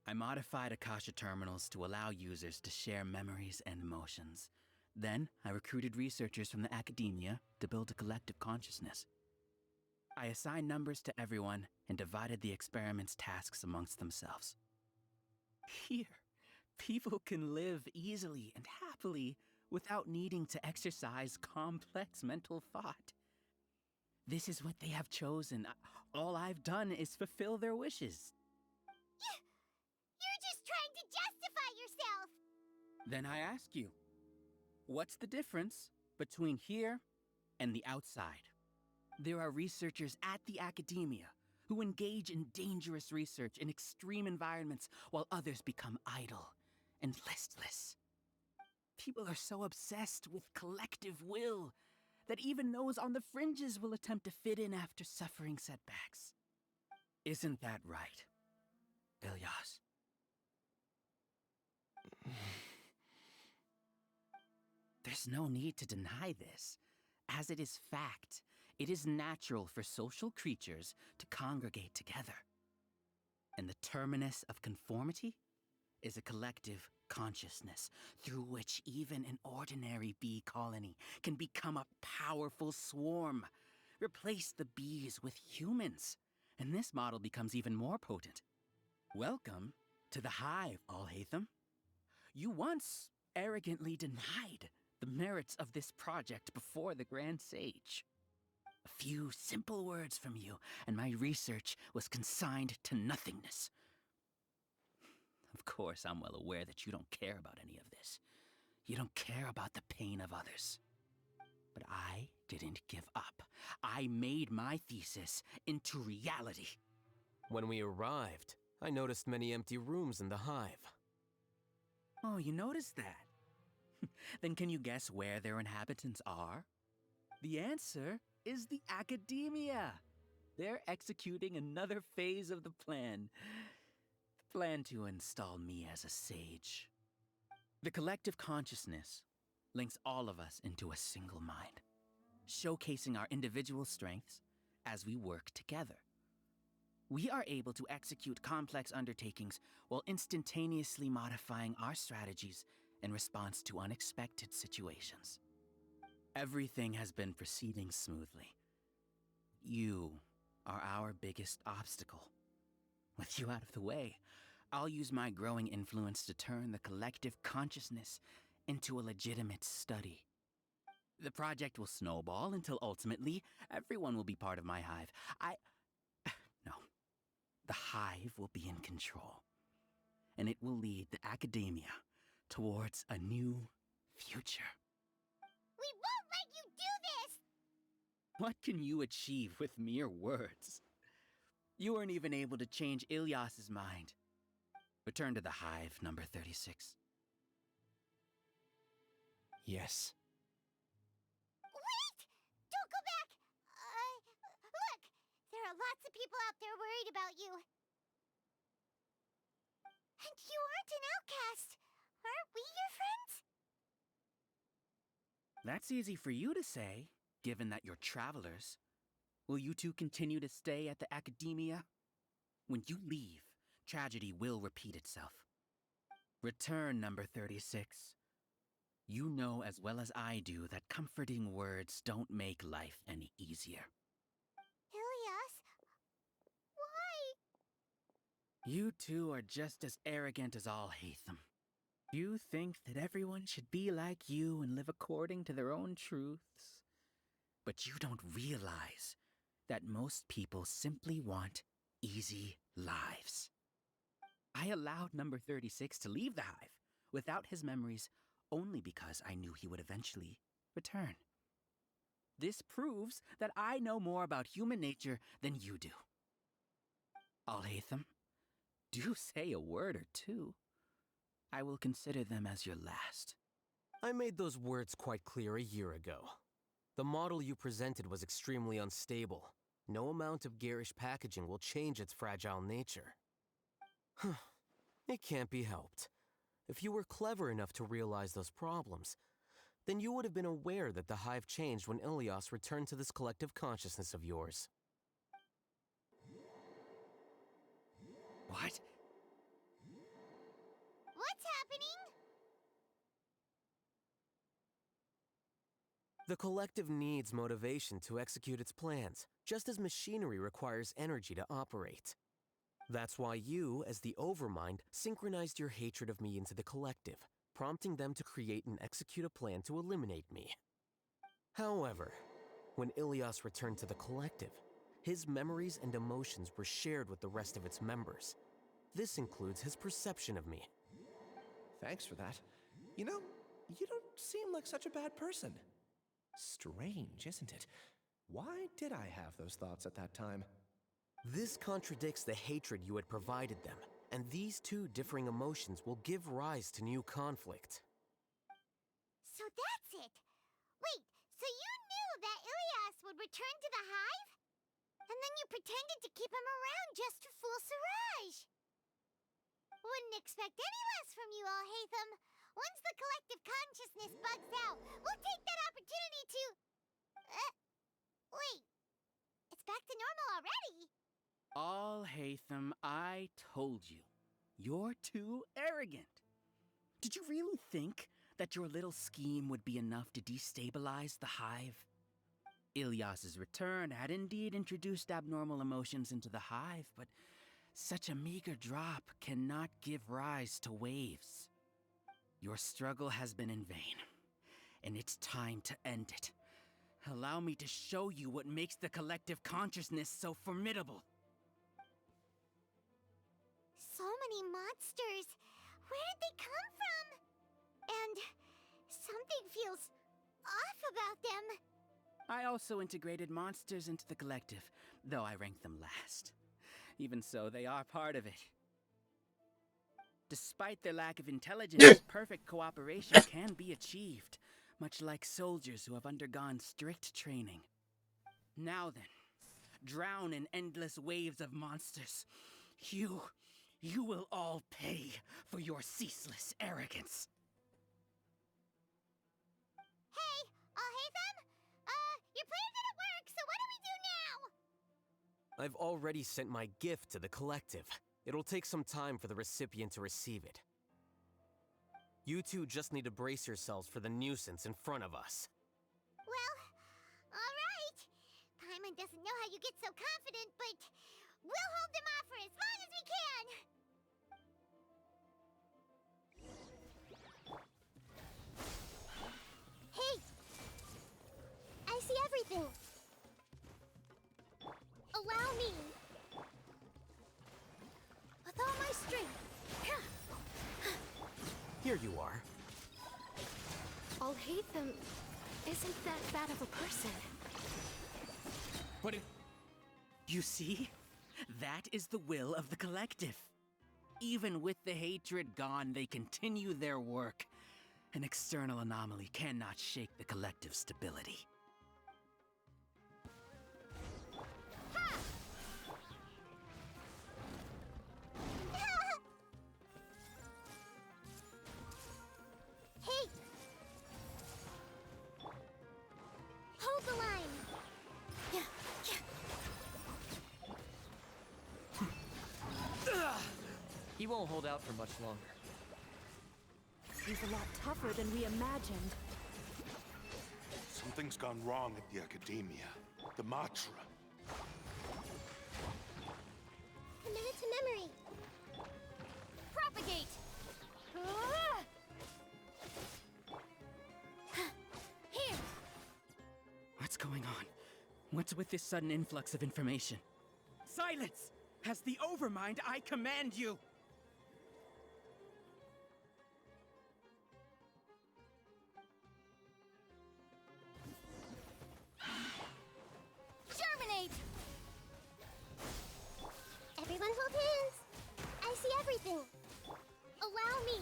I modified Akasha terminals to allow users to share memories and emotions. Then, I recruited researchers from the academia to build a collective consciousness. I assigned numbers to everyone and divided the experiment's tasks amongst themselves. Here, people can live easily and happily without needing to exercise complex mental thought. This is what they have chosen. All I've done is fulfill their wishes. You're just trying to justify yourself! Then I ask you, what's the difference between here and the outside? There are researchers at the academia who engage in dangerous research in extreme environments while others become idle and listless. People are so obsessed with collective will that even those on the fringes will attempt to fit in after suffering setbacks. Isn't that right, Ilyas? There's no need to deny this, as it is fact. It is natural for social creatures to congregate together. And the terminus of conformity is a collective consciousness through which even an ordinary bee colony can become a powerful swarm. Replace the bees with humans, and this model becomes even more potent. Welcome to the hive, Alhaitham. You once arrogantly denied the merits of this project before the Grand Sage. A few simple words from you, and my research was consigned to nothingness. Of course, I'm well aware that you don't care about any of this. You don't care about the pain of others. But I didn't give up. I made my thesis into reality. When we arrived, I noticed many empty rooms in the hive. Oh, you noticed that? Then can you guess where their inhabitants are? The answer is the academia. They're executing another phase of the plan. The plan to install me as a sage. The collective consciousness links all of us into a single mind, showcasing our individual strengths as we work together. We are able to execute complex undertakings while instantaneously modifying our strategies in response to unexpected situations. Everything has been proceeding smoothly. You are our biggest obstacle. With you out of the way, I'll use my growing influence to turn the collective consciousness into a legitimate study. The project will snowball until ultimately everyone will be part of my hive. No. The hive will be in control, and it will lead the academia towards a new future. We won't let you do this! What can you achieve with mere words? You weren't even able to change Ilyas's mind. Return to the hive, number 36. Yes. Wait! Don't go back! Look! There are lots of people out there worried about you. And you aren't an outcast. Aren't we your friends? That's easy for you to say, given that you're travelers. Will you two continue to stay at the academia? When you leave, tragedy will repeat itself. Return, number 36. You know as well as I do that comforting words don't make life any easier. Ilyas? Why? You two are just as arrogant as all Hatham. You think that everyone should be like you and live according to their own truths. But you don't realize that most people simply want easy lives. I allowed number 36 to leave the hive without his memories only because I knew he would eventually return. This proves that I know more about human nature than you do. Alhaitham, do say a word or two. I will consider them as your last. I made those words quite clear a year ago. The model you presented was extremely unstable. No amount of garish packaging will change its fragile nature. It can't be helped. If you were clever enough to realize those problems, then you would have been aware that the hive changed when Ilyas returned to this collective consciousness of yours. What? What's happening? The collective needs motivation to execute its plans, just as machinery requires energy to operate. That's why you, as the Overmind, synchronized your hatred of me into the collective, prompting them to create and execute a plan to eliminate me. However, when Ilyas returned to the collective, his memories and emotions were shared with the rest of its members. This includes his perception of me. Thanks for that. You know, you don't seem like such a bad person. Strange, isn't it? Why did I have those thoughts at that time? This contradicts the hatred you had provided them, and these two differing emotions will give rise to new conflict. So that's it. Wait, so you knew that Ilyas would return to the hive? And then you pretended to keep him around just to fool Siraj. Wouldn't expect any less from you, Alhaitham. Once the collective consciousness bugs out, we'll take that opportunity to... wait. It's back to normal already. Alhaitham, I told you. You're too arrogant. Did you really think that your little scheme would be enough to destabilize the hive? Ilyas's return had indeed introduced abnormal emotions into the hive, but such a meager drop cannot give rise to waves. Your struggle has been in vain, and it's time to end it. Allow me to show you what makes the collective consciousness so formidable. So many monsters. Where did they come from? And something feels off about them. I also integrated monsters into the collective, though I ranked them last. Even so, they are part of it. Despite their lack of intelligence, perfect cooperation can be achieved, much like soldiers who have undergone strict training. Now then, drown in endless waves of monsters. You will all pay for your ceaseless arrogance. Hey, Alhaitham? Your plan didn't work, so what do we do now? I've already sent my gift to the collective. It'll take some time for the recipient to receive it. You two just need to brace yourselves for the nuisance in front of us. Well, alright. Paimon doesn't know how you get so confident, but we'll hold them off for as long as we can. Hey! I see everything. Allow me. With all my strength. Here you are. Alhaitham isn't that bad of a person. But you see? That is the will of the collective. Even with the hatred gone, they continue their work. An external anomaly cannot shake the collective's stability. Hey! Hold the line! He won't hold out for much longer. He's a lot tougher than we imagined. Something's gone wrong at the Academia. The Matra. Commit it to memory. Propagate! Here! What's going on? What's with this sudden influx of information? Silence! As the Overmind, I command you! Germinate! Everyone hold hands. I see everything. Allow me.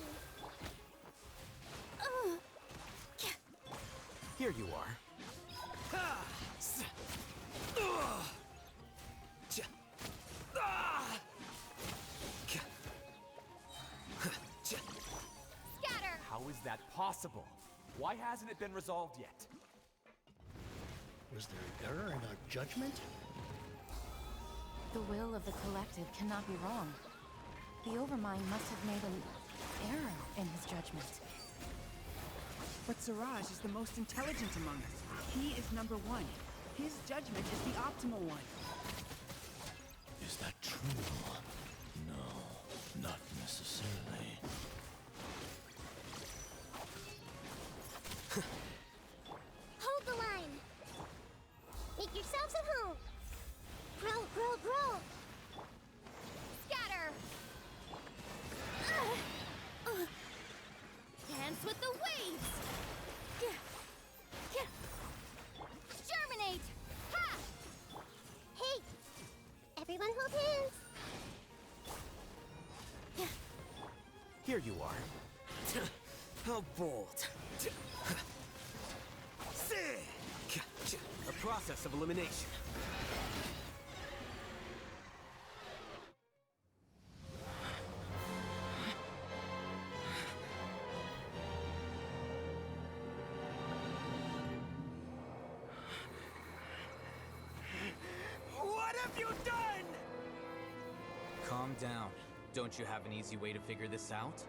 Here you are. Scatter! How is that possible? Why hasn't it been resolved yet? Was there an error in our judgment? The will of the collective cannot be wrong. The Overmind must have made an error in his judgment. But Siraj is the most intelligent among us. He is number one. His judgment is the optimal one. Is that true? No, not necessarily. Hold the line. Make yourselves at home. Grow, grow, grow. Scatter. Dance with the waves. Germinate. Ha! Hey, everyone hold hands. Here you are. How bold. A process of elimination. What have you done? Calm down. Don't you have an easy way to figure this out?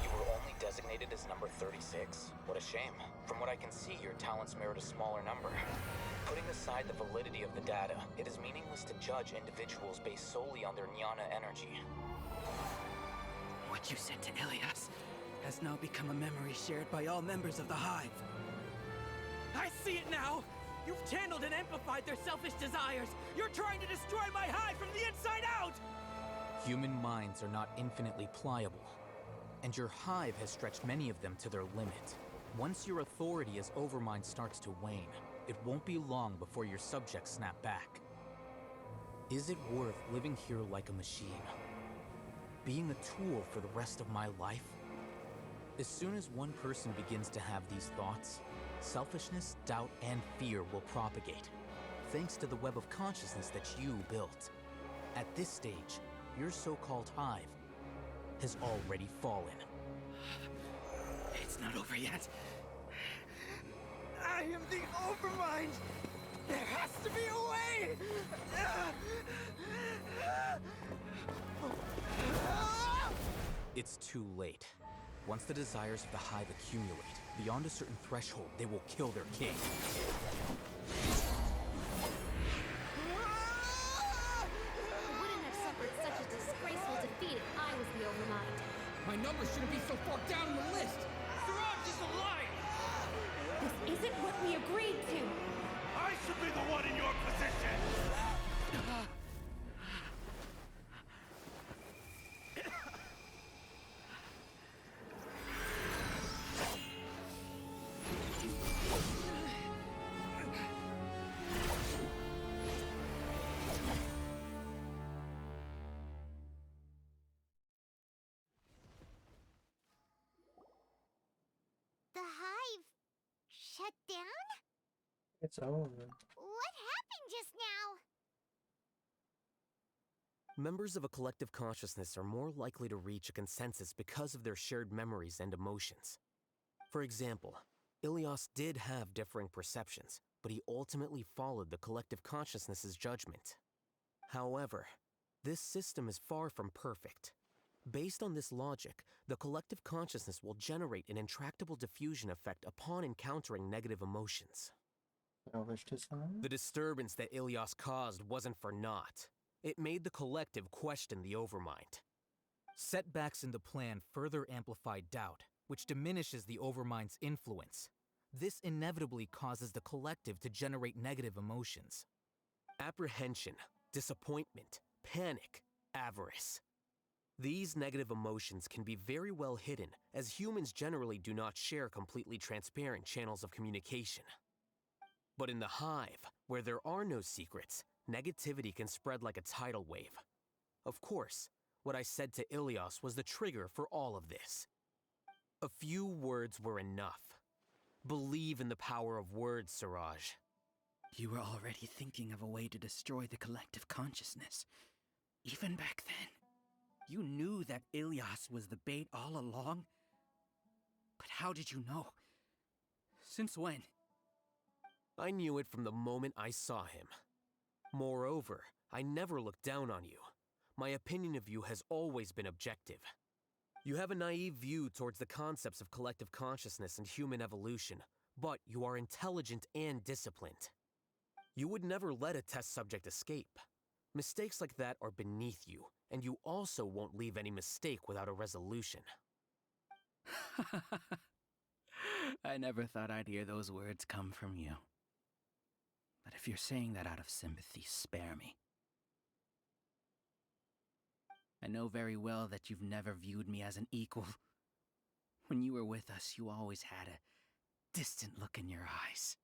You were only designated as number 36. What a shame. From what I can see, your talents merit a smaller number. Putting aside the validity of the data, it is meaningless to judge individuals based solely on their jnana energy. What you said to Ilias has now become a memory shared by all members of the Hive. I see it now! You've channeled and amplified their selfish desires! You're trying to destroy my Hive from the inside out! Human minds are not infinitely pliable, and your hive has stretched many of them to their limit. Once your authority as Overmind starts to wane, it won't be long before your subjects snap back. Is it worth living here like a machine? Being a tool for the rest of my life? As soon as one person begins to have these thoughts, selfishness, doubt, and fear will propagate, thanks to the web of consciousness that you built. At this stage, your so-called hive has already fallen. It's not over yet. I am the Overmind! There has to be a way! It's too late. Once the desires of the hive accumulate, beyond a certain threshold, they will kill their king. I wouldn't have suffered such a disgraceful defeat if I was the Overmind. My number shouldn't be so far down the list! Siraj is a liar! This isn't what we agreed to! I should be the one in your position! shut down? It's over. What happened just now? Members of a collective consciousness are more likely to reach a consensus because of their shared memories and emotions. For example, Ilias did have differing perceptions, but he ultimately followed the collective consciousness's judgment. However, this system is far from perfect. Based on this logic, the collective consciousness will generate an intractable diffusion effect upon encountering negative emotions. The disturbance that Ilias caused wasn't for naught. It made the collective question the Overmind. Setbacks in the plan further amplify doubt, which diminishes the Overmind's influence. This inevitably causes the collective to generate negative emotions. Apprehension, disappointment, panic, avarice. These negative emotions can be very well hidden, as humans generally do not share completely transparent channels of communication. But in the hive, where there are no secrets, negativity can spread like a tidal wave. Of course, what I said to Ilias was the trigger for all of this. A few words were enough. Believe in the power of words, Siraj. You were already thinking of a way to destroy the collective consciousness. Even back then. You knew that Ilias was the bait all along? But how did you know? Since when? I knew it from the moment I saw him. Moreover, I never looked down on you. My opinion of you has always been objective. You have a naive view towards the concepts of collective consciousness and human evolution, but you are intelligent and disciplined. You would never let a test subject escape. Mistakes like that are beneath you, and you also won't leave any mistake without a resolution. I never thought I'd hear those words come from you. But if you're saying that out of sympathy, spare me. I know very well that you've never viewed me as an equal. When you were with us, you always had a distant look in your eyes.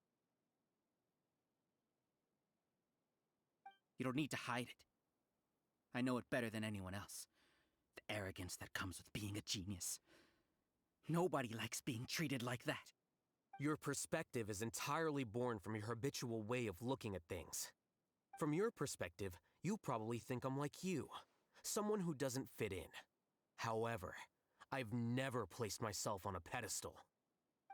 You don't need to hide it. I know it better than anyone else. The arrogance that comes with being a genius. Nobody likes being treated like that. Your perspective is entirely born from your habitual way of looking at things. From your perspective, you probably think I'm like you, someone who doesn't fit in. However, I've never placed myself on a pedestal.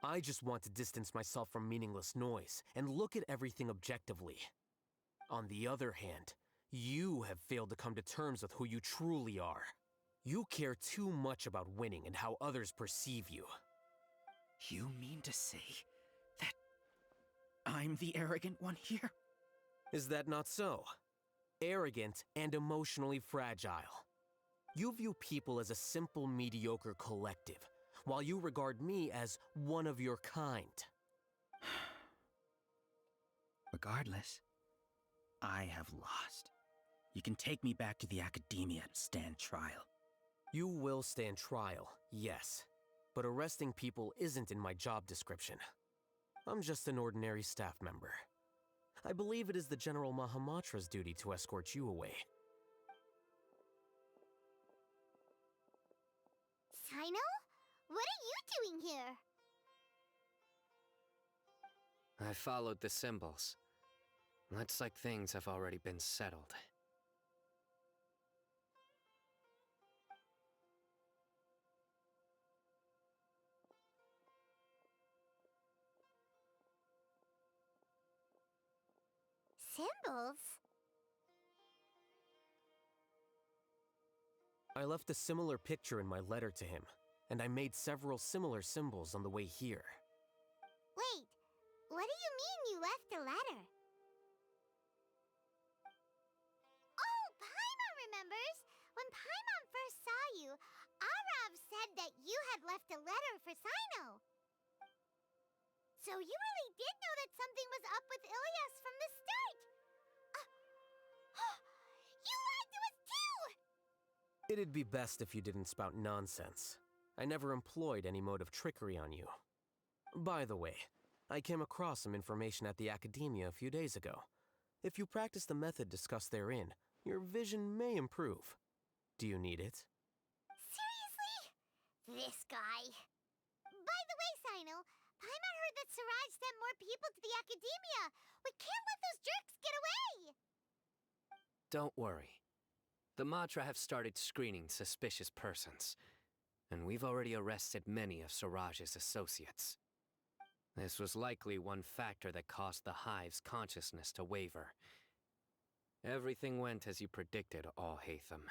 I just want to distance myself from meaningless noise and look at everything objectively. On the other hand, you have failed to come to terms with who you truly are. You care too much about winning and how others perceive you. You mean to say that I'm the arrogant one here? Is that not so? Arrogant and emotionally fragile. You view people as a simple, mediocre collective, while you regard me as one of your kind. Regardless, I have lost. You can take me back to the academia to stand trial. You will stand trial, yes. But arresting people isn't in my job description. I'm just an ordinary staff member. I believe it is the General Mahamatra's duty to escort you away. Sino? What are you doing here? I followed the symbols. Looks like things have already been settled. Symbols? I left a similar picture in my letter to him, and I made several similar symbols on the way here. Wait, what do you mean you left a letter? Oh, Paimon remembers! When Paimon first saw you, Arav said that you had left a letter for Sino. So you really did know that something was up with Ilias from the start! You lied to us too! It'd be best if you didn't spout nonsense. I never employed any mode of trickery on you. By the way, I came across some information at the Academia a few days ago. If you practice the method discussed therein, your vision may improve. Do you need it? Seriously? This guy. By the way, Sino, Paimon heard that Siraj sent more people to the academia. We can't let those jerks get away. Don't worry. The Matra have started screening suspicious persons, and we've already arrested many of Siraj's associates. This was likely one factor that caused the Hive's consciousness to waver. Everything went as you predicted, Al-Haytham.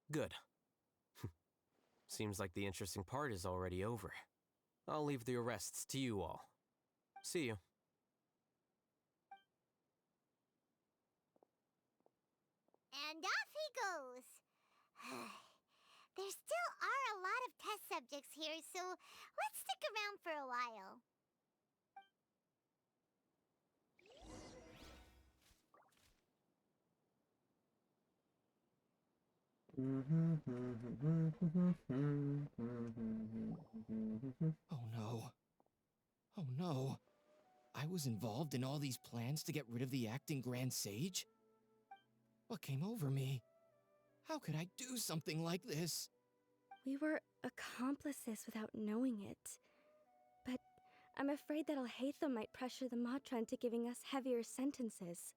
Good. Seems like the interesting part is already over. I'll leave the arrests to you all. See you. And off he goes. There still are a lot of test subjects here, so let's stick around for a while. Oh no. Oh no. I was involved in all these plans to get rid of the acting Grand Sage? What came over me? How could I do something like this? We were accomplices without knowing it. But I'm afraid that Al-Haytham might pressure the Matra into giving us heavier sentences.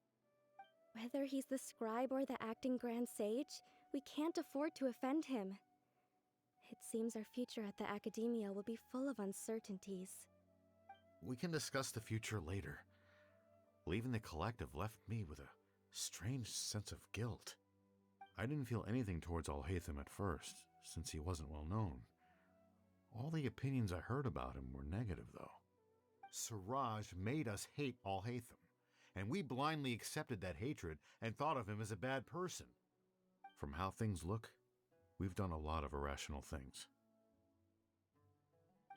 Whether he's the scribe or the acting Grand Sage, we can't afford to offend him. It seems our future at the Academia will be full of uncertainties. We can discuss the future later. Leaving the collective left me with a strange sense of guilt. I didn't feel anything towards Al-Haytham at first, since he wasn't well known. All the opinions I heard about him were negative, though. Siraj made us hate Al-Haytham, and we blindly accepted that hatred and thought of him as a bad person. From how things look, we've done a lot of irrational things.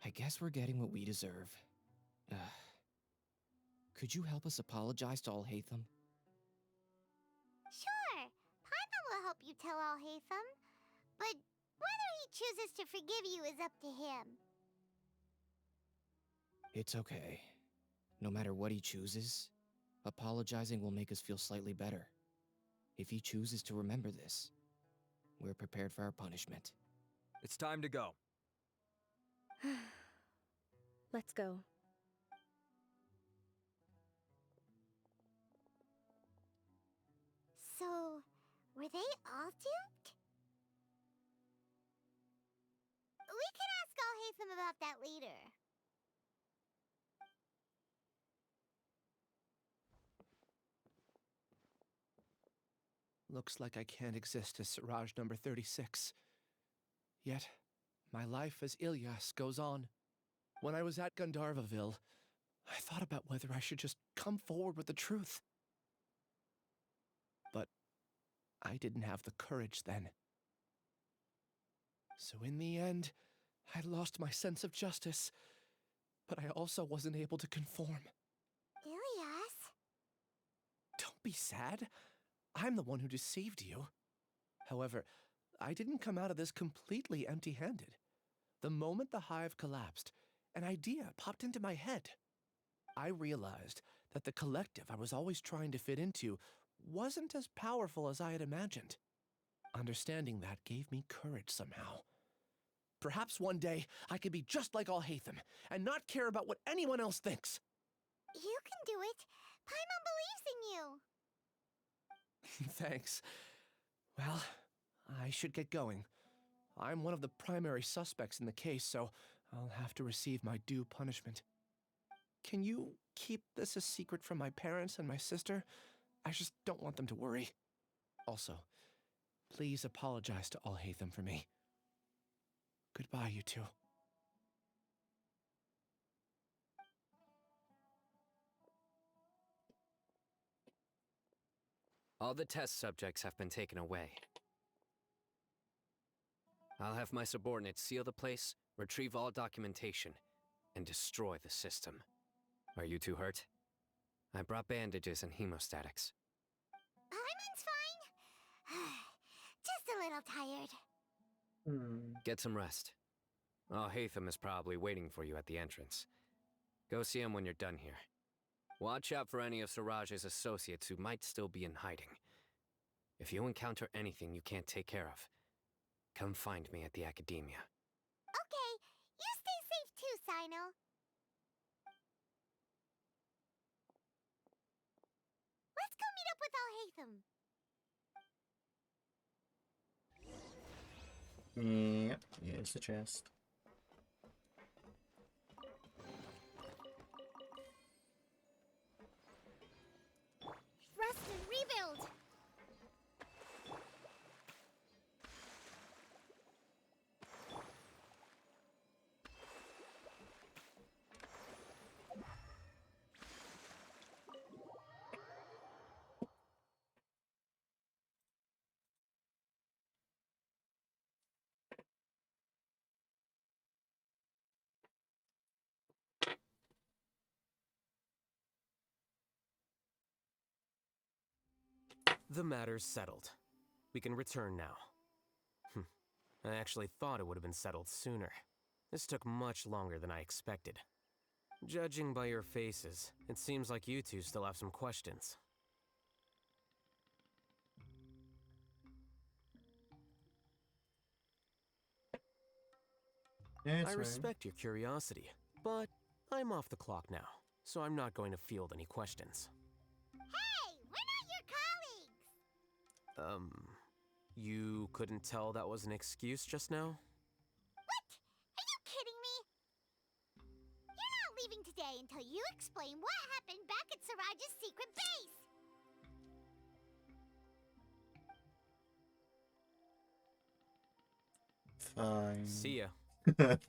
I guess we're getting what we deserve. Could you help us apologize to Al-Haytham? Sure, Paimon will help you tell Al-Haytham. But whether he chooses to forgive you is up to him. It's okay. No matter what he chooses, apologizing will make us feel slightly better. If he chooses to remember this, we're prepared for our punishment. It's time to go. Let's go. So, were they all duped? We can ask Al-Haytham about that later. Looks like I can't exist as Siraj number 36. Yet, my life as Ilyas goes on. When I was at Gandharvaville, I thought about whether I should just come forward with the truth. But I didn't have the courage then. So in the end, I lost my sense of justice, but I also wasn't able to conform. Ilyas? Don't be sad. I'm the one who deceived you. However, I didn't come out of this completely empty-handed. The moment the hive collapsed, an idea popped into my head. I realized that the collective I was always trying to fit into wasn't as powerful as I had imagined. Understanding that gave me courage somehow. Perhaps one day I could be just like Al-Haytham and not care about what anyone else thinks. You can do it. Paimon believes in you. Thanks. Well, I should get going. I'm one of the primary suspects in the case, so I'll have to receive my due punishment. Can you keep this a secret from my parents and my sister? I just don't want them to worry. Also, please apologize to Al-Haytham for me. Goodbye, you two. All the test subjects have been taken away. I'll have my subordinates seal the place, retrieve all documentation, and destroy the system. Are you two hurt? I brought bandages and hemostatics. Paimon's fine. Just a little tired. Get some rest. Al-Haytham is probably waiting for you at the entrance. Go see him when you're done here. Watch out for any of Siraj's associates who might still be in hiding. If you encounter anything you can't take care of, come find me at the Academia. Okay, you stay safe too, Sino. Alhaitham. Yep, here's the chest. Rest and rebuild. The matter's settled. We can return now. I actually thought it would have been settled sooner. This took much longer than I expected. Judging by your faces, it seems like you two still have some questions. Yeah, I it's respect your curiosity, but I'm off the clock now, so I'm not going to field any questions. Hey, we're not your colleagues. You couldn't tell that was an excuse just now? What? Are you kidding me? You're not leaving today until you explain what happened back at Siraj's secret base. fine. See ya. Alright.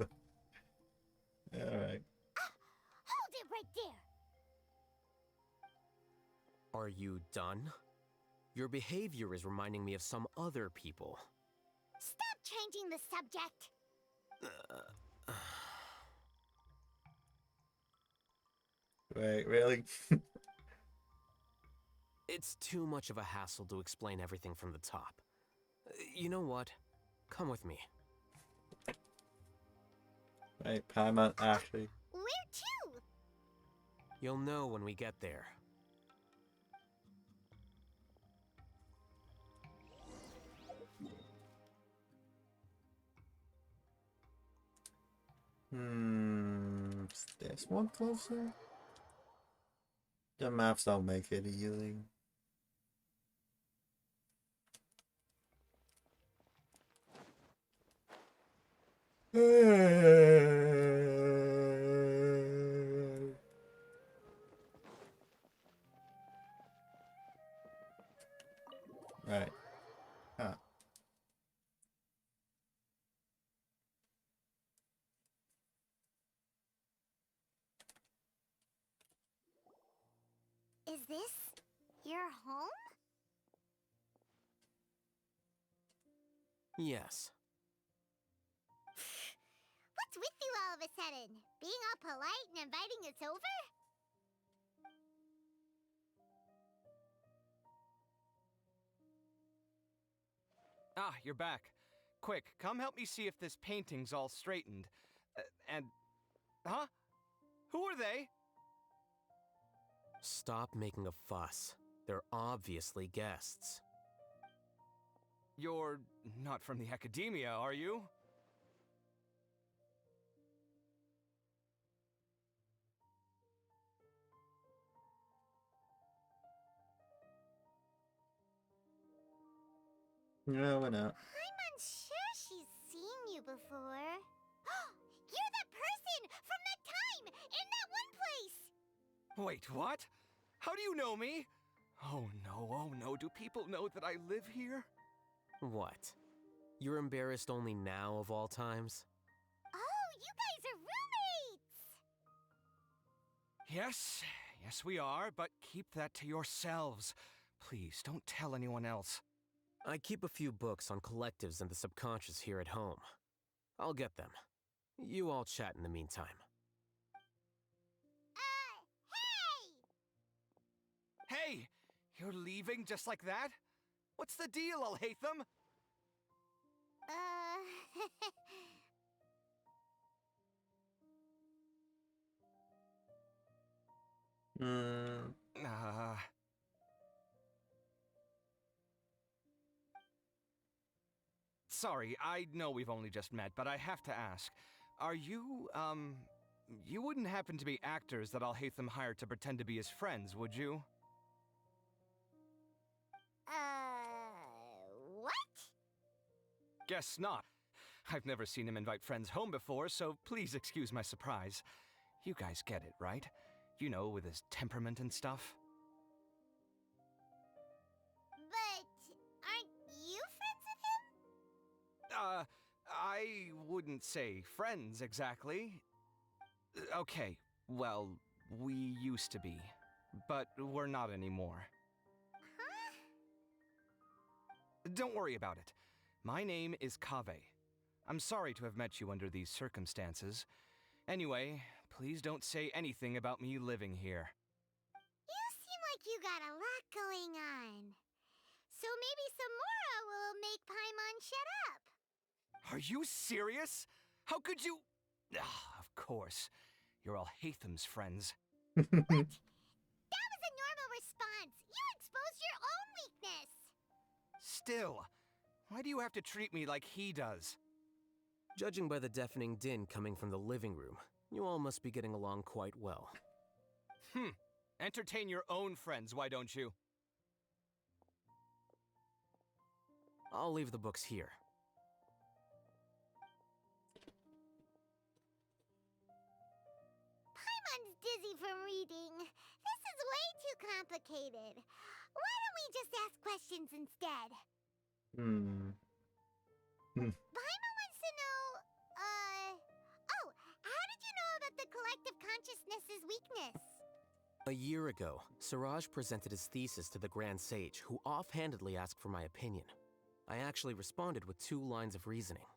Hold it right there. Are you done? Your behavior is reminding me of some other people. Stop changing the subject. Wait, really? It's too much of a hassle to explain everything from the top. You know what? Come with me. Wait, Paimon, actually. Where to? You'll know when we get there. Is this one closer? The maps don't make it easy. Right. Huh. Is this your home? Yes. What's with you all of a sudden? Being all polite and inviting us over? Ah, you're back. Quick, come help me see if this painting's all straightened. Huh? Who are they? Stop making a fuss. They're obviously guests. You're not from the Academia, are you? No, we're not. I'm unsure she's seen you before. You're that person from that time in that one place! Wait, what? How do you know me? Oh no, do people know that I live here? What? You're embarrassed only now of all times? Oh, you guys are roommates! Yes, we are, but keep that to yourselves. Please, don't tell anyone else. I keep a few books on collectives and the subconscious here at home. I'll get them. You all chat in the meantime. Hey! Hey! You're leaving just like that? What's the deal, Alhaitham? Sorry, I know we've only just met, but I have to ask. Are you, you wouldn't happen to be actors that Alhaitham hired to pretend to be his friends, would you? What? Guess not. I've never seen him invite friends home before, so please excuse my surprise. You guys get it, right? You know, with his temperament and stuff. But aren't you friends with him? I wouldn't say friends exactly. Okay, well, we used to be, but we're not anymore. Huh? Don't worry about it. My name is Kaveh. I'm sorry to have met you under these circumstances. Anyway, please don't say anything about me living here. You seem like you got a lot going on. So maybe Samora will make Paimon shut up. Are you serious? How could you? Ah, of course. You're all Hatham's friends. That was a normal response. You exposed your own weakness. Still, why do you have to treat me like he does? Judging by the deafening din coming from the living room, you all must be getting along quite well. Entertain your own friends, why don't you? I'll leave the books here. Paimon's dizzy from reading. This is way too complicated. Why don't we just ask questions instead? Paimon wants to know, oh, how did you know about the collective consciousness's weakness? A year ago, Siraj presented his thesis to the Grand Sage, who offhandedly asked for my opinion. I actually responded with 2 lines of reasoning.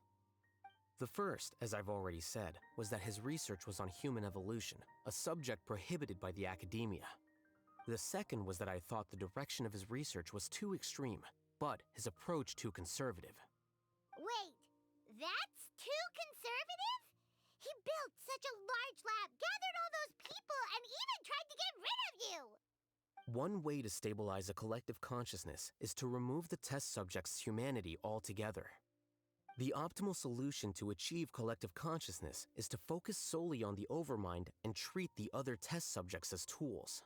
The first, as I've already said, was that his research was on human evolution, a subject prohibited by the academia. The second was that I thought the direction of his research was too extreme, but his approach too conservative. Wait, that's too conservative? He built such a large lab, gathered all those people, and even tried to get rid of you! One way to stabilize a collective consciousness is to remove the test subject's humanity altogether. The optimal solution to achieve collective consciousness is to focus solely on the overmind and treat the other test subjects as tools.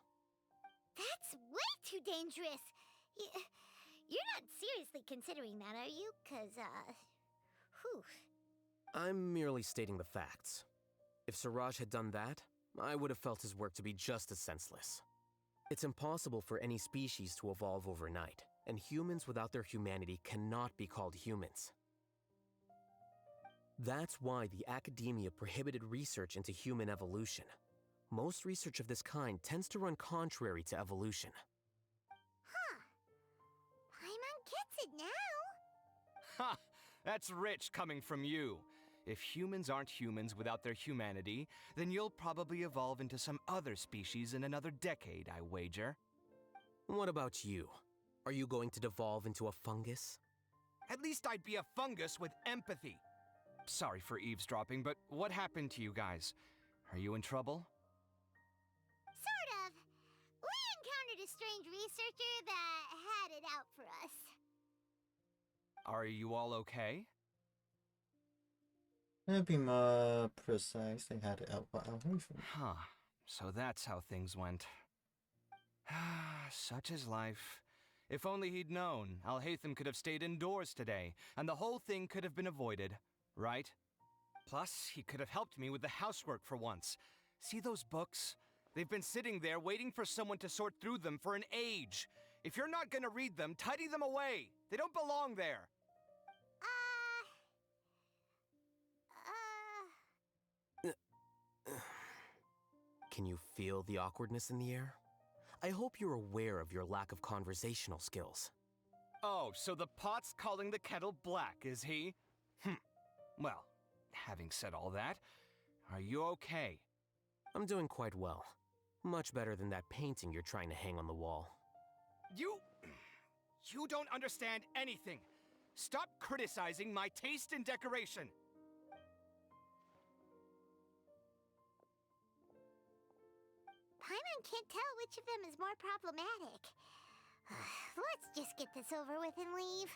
That's way too dangerous! You're not seriously considering that, are you? 'Cause, whew. I'm merely stating the facts. If Siraj had done that, I would have felt his work to be just as senseless. It's impossible for any species to evolve overnight, and humans without their humanity cannot be called humans. That's why the academia prohibited research into human evolution. Most research of this kind tends to run contrary to evolution. Huh. Paimon gets it now. Ha! That's rich coming from you. If humans aren't humans without their humanity, then you'll probably evolve into some other species in another decade, I wager. What about you? Are you going to devolve into a fungus? At least I'd be a fungus with empathy. Sorry for eavesdropping, but what happened to you guys? Are you in trouble? Sort of. We encountered a strange researcher that had it out for us. Are you all okay? That'd be more precise. They had it out for hours. Huh. So that's how things went. Such is life. If only he'd known, Alhaitham could have stayed indoors today, and the whole thing could have been avoided, right? Plus, he could have helped me with the housework for once. See those books? They've been sitting there waiting for someone to sort through them for an age. If you're not gonna read them, tidy them away. They don't belong there. Can you feel the awkwardness in the air? I hope you're aware of your lack of conversational skills. Oh, so the pot's calling the kettle black, is he? Well, having said all that, are you okay? I'm doing quite well. Much better than that painting you're trying to hang on the wall. You don't understand anything. Stop criticizing my taste in decoration. Paimon can't tell which of them is more problematic. Let's just get this over with and leave.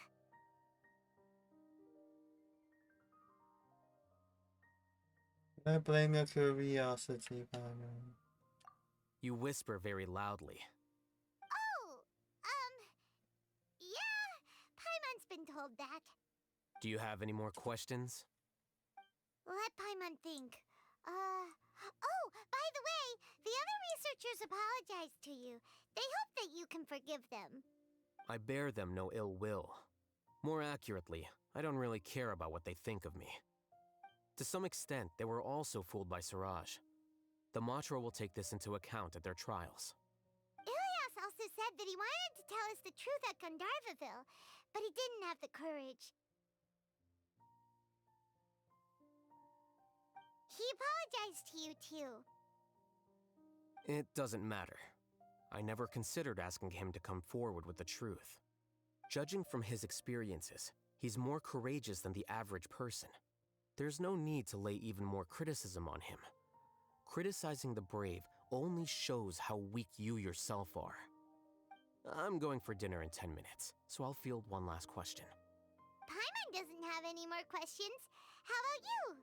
I blame your curiosity, Paimon. You whisper very loudly. Oh, hold that. Do you have any more questions? Let Paimon think. Oh, by the way, the other researchers apologized to you. They hope that you can forgive them. I bear them no ill will. More accurately, I don't really care about what they think of me. To some extent, they were also fooled by Siraj. The Matra will take this into account at their trials. Ilias also said that he wanted to tell us the truth at Gandharvaville, but he didn't have the courage. He apologized to you, too. It doesn't matter. I never considered asking him to come forward with the truth. Judging from his experiences, he's more courageous than the average person. There's no need to lay even more criticism on him. Criticizing the brave only shows how weak you yourself are. I'm going for dinner in 10 minutes, so I'll field one last question. Paimon doesn't have any more questions. How about you?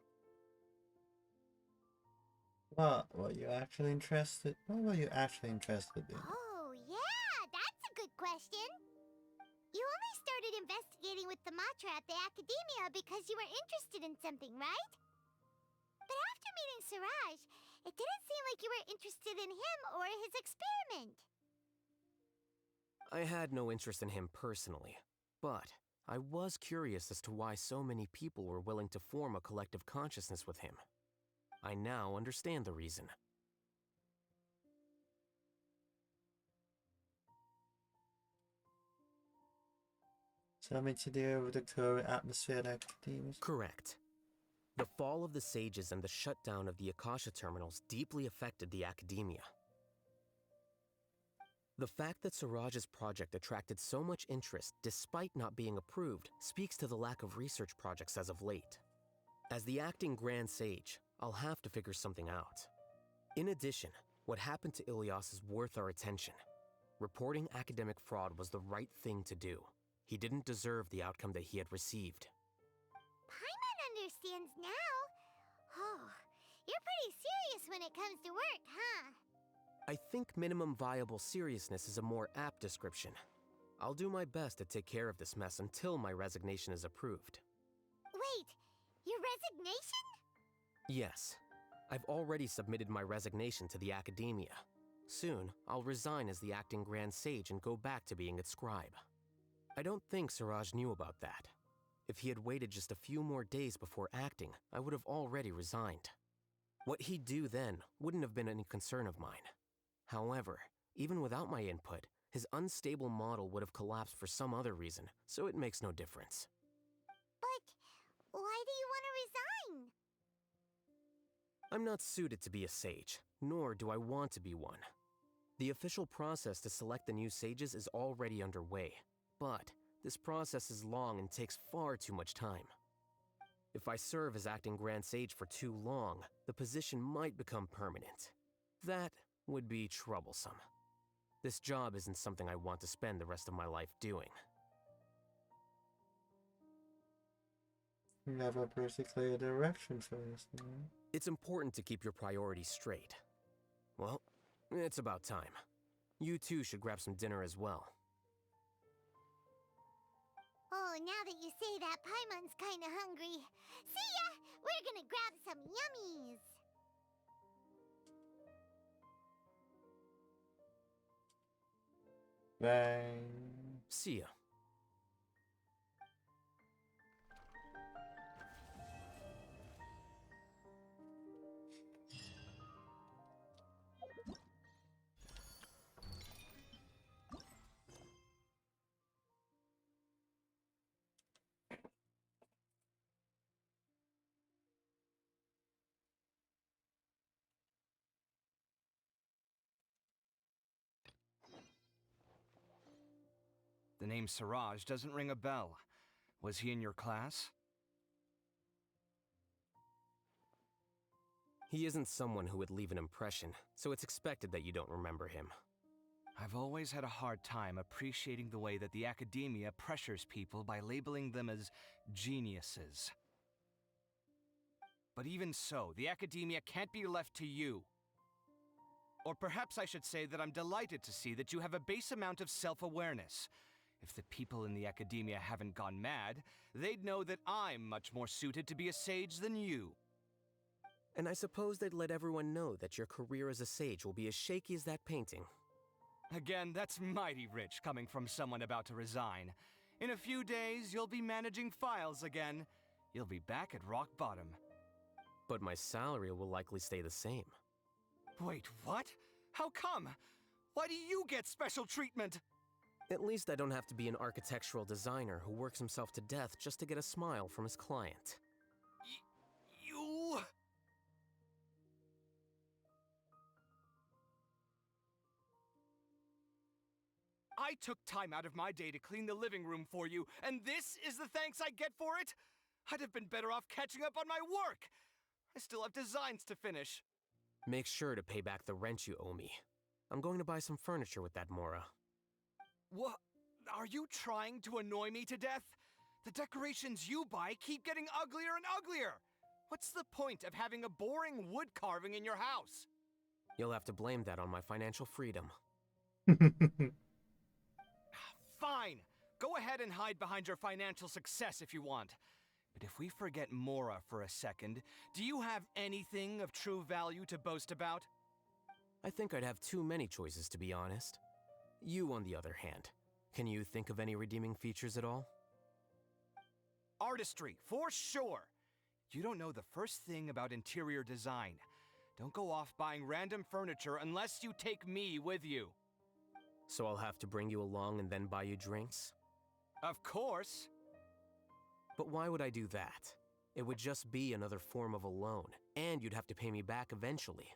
What were you actually interested? What were you actually interested in? Oh, yeah, that's a good question. You only started investigating with the Matra at the Academia because you were interested in something, right? But after meeting Siraj, it didn't seem like you were interested in him or his experiment. I had no interest in him personally, but I was curious as to why so many people were willing to form a collective consciousness with him. I now understand the reason. Something to do with the current atmosphere at Academia? Correct. The fall of the sages and the shutdown of the Akasha terminals deeply affected the Academia. The fact that Siraj's project attracted so much interest despite not being approved speaks to the lack of research projects as of late. As the acting Grand Sage, I'll have to figure something out. In addition, what happened to Ilias is worth our attention. Reporting academic fraud was the right thing to do. He didn't deserve the outcome that he had received. Paimon understands now. Oh, you're pretty serious when it comes to work, huh? I think minimum viable seriousness is a more apt description. I'll do my best to take care of this mess until my resignation is approved. Wait, your resignation? Yes. I've already submitted my resignation to the Academia. Soon, I'll resign as the acting Grand Sage and go back to being its scribe. I don't think Siraj knew about that. If he had waited just a few more days before acting, I would have already resigned. What he'd do then wouldn't have been any concern of mine. However, even without my input, his unstable model would have collapsed for some other reason, so it makes no difference. But why do you want to resign? I'm not suited to be a sage, nor do I want to be one. The official process to select the new sages is already underway, but this process is long and takes far too much time. If I serve as acting Grand Sage for too long, the position might become permanent. That would be troublesome. This job isn't something I want to spend the rest of my life doing. You have a pretty clear direction for this, man. It's important to keep your priorities straight. Well, it's about time. You too should grab some dinner as well. Oh, now that you say that, Paimon's kinda hungry. See ya! We're gonna grab some yummies! Bang. See ya. The name Siraj doesn't ring a bell. Was he in your class? He isn't someone who would leave an impression, so it's expected that you don't remember him. I've always had a hard time appreciating the way that the Academia pressures people by labeling them as geniuses. But even so, the Academia can't be left to you. Or perhaps I should say that I'm delighted to see that you have a base amount of self-awareness. If the people in the academia haven't gone mad, they'd know that I'm much more suited to be a sage than you. And I suppose they'd let everyone know that your career as a sage will be as shaky as that painting. Again, that's mighty rich coming from someone about to resign. In a few days, you'll be managing files again. You'll be back at rock bottom. But my salary will likely stay the same. Wait, what? How come? Why do you get special treatment? At least I don't have to be an architectural designer who works himself to death just to get a smile from his client. You... I took time out of my day to clean the living room for you, and this is the thanks I get for it? I'd have been better off catching up on my work. I still have designs to finish. Make sure to pay back the rent you owe me. I'm going to buy some furniture with that Mora. What? Are you trying to annoy me to death? The decorations you buy keep getting uglier and uglier. What's the point of having a boring wood carving in your house? You'll have to blame that on my financial freedom. Fine. Go ahead and hide behind your financial success if you want. But if we forget Mora for a second, do you have anything of true value to boast about? I think I'd have too many choices, to be honest. You, on the other hand, can you think of any redeeming features at all? Artistry, for sure. You don't know the first thing about interior design. Don't go off buying random furniture unless you take me with you. So I'll have to bring you along and then buy you drinks? Of course. But why would I do that? It would just be another form of a loan, and you'd have to pay me back eventually.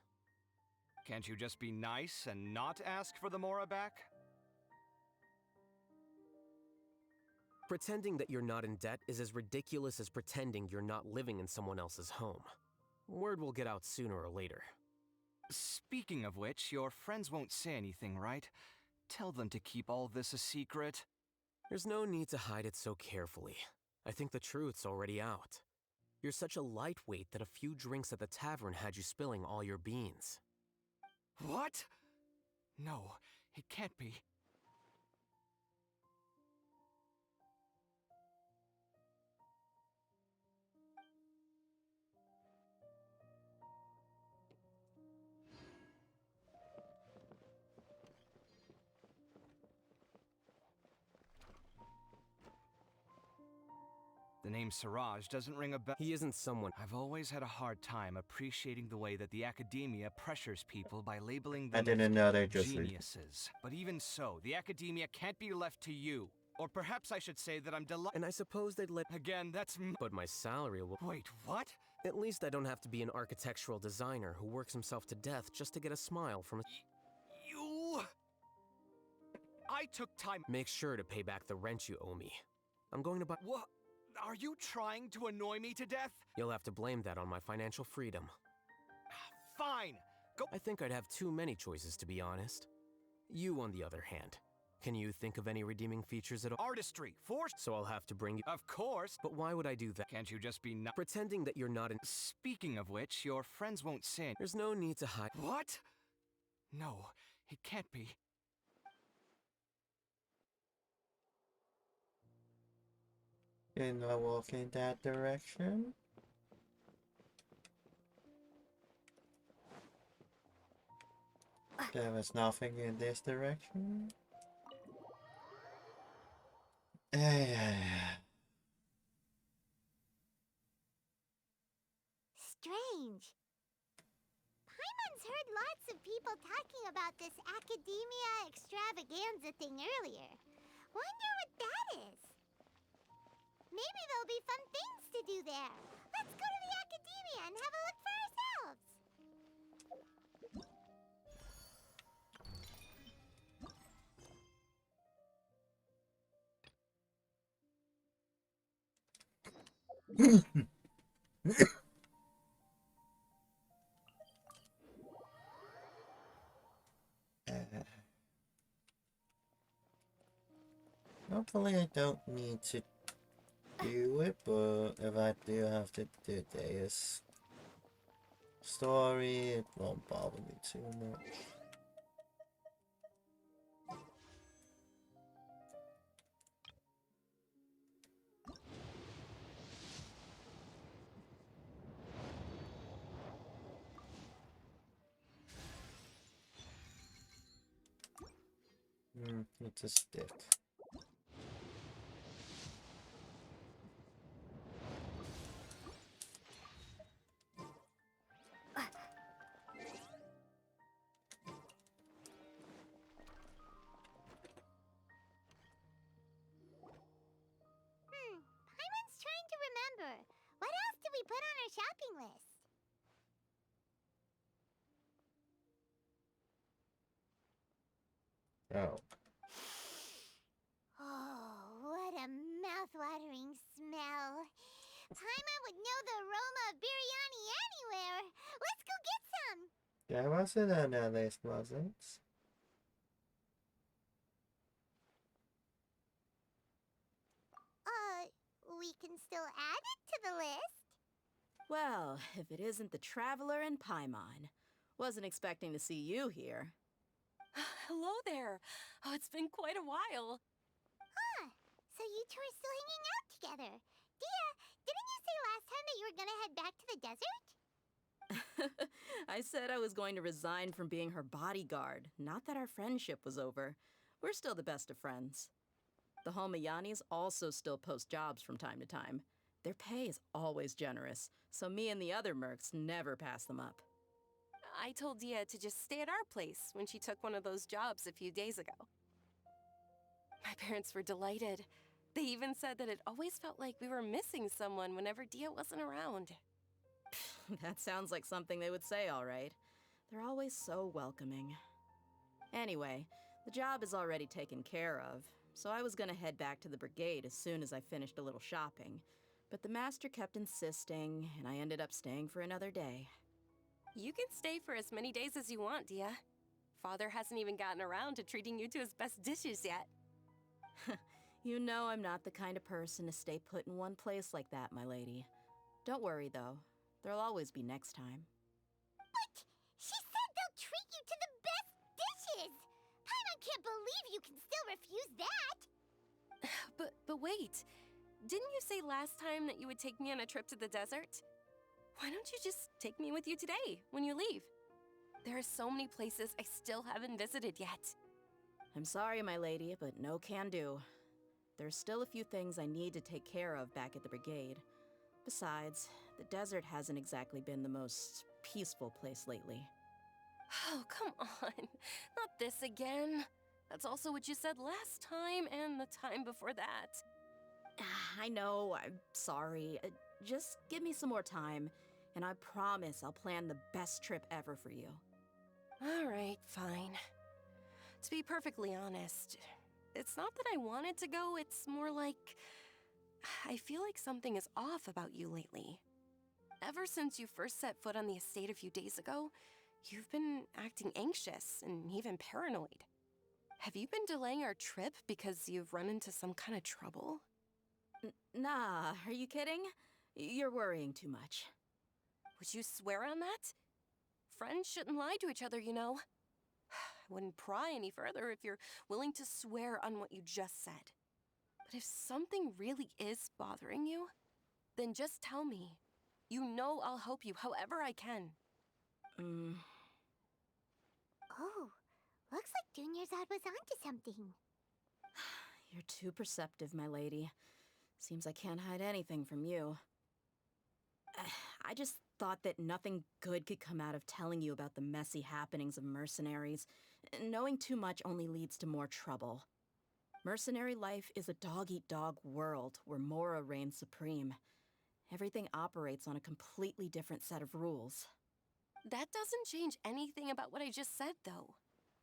Can't you just be nice and not ask for the Mora back? Pretending that you're not in debt is as ridiculous as pretending you're not living in someone else's home. Word will get out sooner or later. Speaking of which, your friends won't say anything, right? Tell them to keep all this a secret. There's no need to hide it so carefully. I think the truth's already out. You're such a lightweight that a few drinks at the tavern had you spilling all your beans. What? No, it can't be. The name Siraj doesn't ring a bell. He isn't someone. I've always had a hard time appreciating the way that the academia pressures people by labeling them I didn't know they just geniuses. But even so, the academia can't be left to you. Or perhaps I should say that I'm delighted. And I suppose they'd let. Again, that's. But my salary will. Wait, what? At least I don't have to be an architectural designer who works himself to death just to get a smile from. You. I took time. Make sure to pay back the rent you owe me. I'm going to buy. What? Are you trying to annoy me to death? You'll have to blame that on my financial freedom. Fine. Go. I think I'd have too many choices, to be honest. You, on the other hand, can you think of any redeeming features at all? Artistry, force. So I'll have to bring you. Of course. But why would I do that? Can't you just be not pretending that you're not in. Speaking of which, your friends won't say. There's no need to hide. What? No, it can't be. Can I walk in that direction? There was nothing in this direction. Strange. Paimon's heard lots of people talking about this academia extravaganza thing earlier. Wonder what that is. Maybe there'll be fun things to do there. Let's go to the academia and have a look for ourselves. Hopefully I don't need to do it, but if I do have to do this story, it won't bother me too much. It's a stick. Paimon's trying to remember. What else did we put on our shopping list? Oh. Oh, what a mouth-watering smell. Paimon would know the aroma of biryani anywhere. Let's go get some. There wasn't on that list, wasn't? We can still add it to the list. Well, if it isn't the Traveler and Paimon. Wasn't expecting to see you here. Hello there. Oh, it's been quite a while. So you two are still hanging out together. Dia, didn't you say last time that you were gonna head back to the desert? I said I was going to resign from being her bodyguard, not that our friendship was over. We're still the best of friends. The Holmayanis also still post jobs from time to time. Their pay is always generous, so me and the other mercs never pass them up. I told Dia to just stay at our place when she took one of those jobs a few days ago. My parents were delighted. They even said that it always felt like we were missing someone whenever Dia wasn't around. That sounds like something they would say, all right. They're always so welcoming. Anyway, the job is already taken care of, so I was gonna head back to the brigade as soon as I finished a little shopping. But the master kept insisting, and I ended up staying for another day. You can stay for as many days as you want, Dia. Father hasn't even gotten around to treating you to his best dishes yet. You know I'm not the kind of person to stay put in one place like that, my lady. Don't worry, though. There'll always be next time. But she said they'll treat you to the best dishes! Paimon can't believe you can still refuse that! But wait. Didn't you say last time that you would take me on a trip to the desert? Why don't you just take me with you today, when you leave? There are so many places I still haven't visited yet. I'm sorry, my lady, but no can do. There's still a few things I need to take care of back at the brigade. Besides, the desert hasn't exactly been the most peaceful place lately. Oh, come on. Not this again. That's also what you said last time and the time before that. I know, I'm sorry. Just give me some more time, and I promise I'll plan the best trip ever for you. All right, fine. To be perfectly honest, it's not that I wanted to go, it's more like I feel like something is off about you lately. Ever since you first set foot on the estate a few days ago, you've been acting anxious and even paranoid. Have you been delaying our trip because you've run into some kind of trouble? Nah, are you kidding? You're worrying too much. Would you swear on that? Friends shouldn't lie to each other, you know. I wouldn't pry any further if you're willing to swear on what you just said. But if something really is bothering you, then just tell me. You know I'll help you however I can. Oh, looks like Dunyarzad was onto something. You're too perceptive, my lady. Seems I can't hide anything from you. I just thought that nothing good could come out of telling you about the messy happenings of mercenaries. Knowing too much only leads to more trouble. Mercenary life is a dog-eat-dog world where Mora reigns supreme. Everything operates on a completely different set of rules. That doesn't change anything about what I just said, though.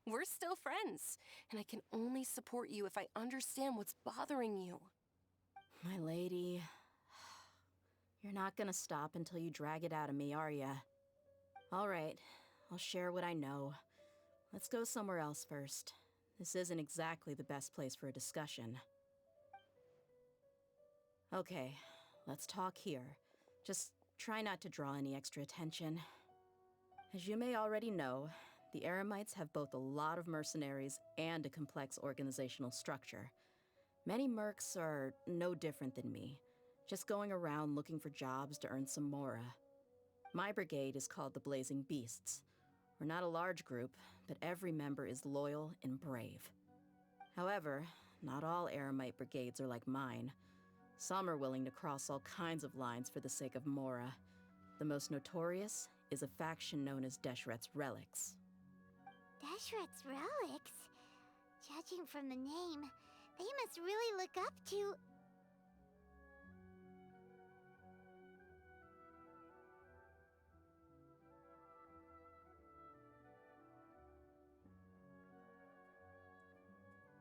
We're still friends, and I can only support you if I understand what's bothering you. My lady, you're not gonna stop until you drag it out of me, are ya? All right, I'll share what I know. Let's go somewhere else first. This isn't exactly the best place for a discussion. Okay, let's talk here. Just try not to draw any extra attention. As you may already know, the Eremites have both a lot of mercenaries and a complex organizational structure. Many mercs are no different than me, just going around looking for jobs to earn some mora. My brigade is called the Blazing Beasts. We're not a large group, but every member is loyal and brave. However, not all Eremite brigades are like mine. Some are willing to cross all kinds of lines for the sake of Mora. The most notorious is a faction known as Deshret's Relics. Deshret's Relics? Judging from the name, they must really look up to...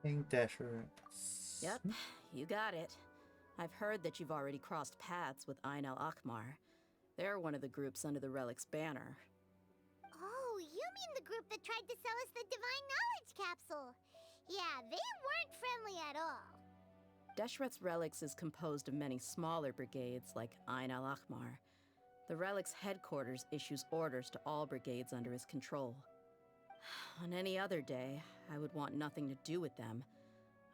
King Dasher. Yep, you got it. I've heard that you've already crossed paths with Ain al-Akmar. They're one of the groups under the Relic's banner. Oh, you mean the group that tried to sell us the Divine Knowledge Capsule? Yeah, they weren't friendly at all. Deshret's Relics is composed of many smaller brigades like Ain al-Akmar. The Relic's headquarters issues orders to all brigades under his control. On any other day, I would want nothing to do with them.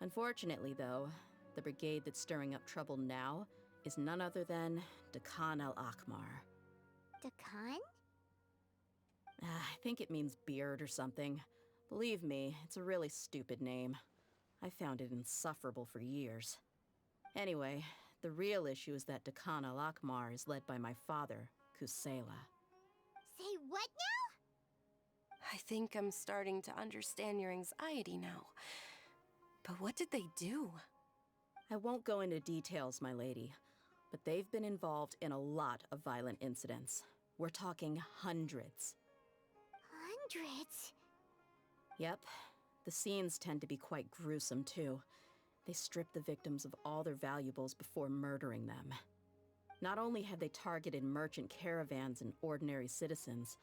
Unfortunately, though, the brigade that's stirring up trouble now is none other than Dakan al-Akmar. Dakan? I think it means beard or something. Believe me, it's a really stupid name. I found it insufferable for years. Anyway, the real issue is that Dakan al-Akmar is led by my father, Kusela. Say what now? I think I'm starting to understand your anxiety now. But what did they do? I won't go into details, my lady, but they've been involved in a lot of violent incidents. We're talking hundreds. Hundreds? Yep. The scenes tend to be quite gruesome, too. They strip the victims of all their valuables before murdering them. Not only have they targeted merchant caravans and ordinary citizens,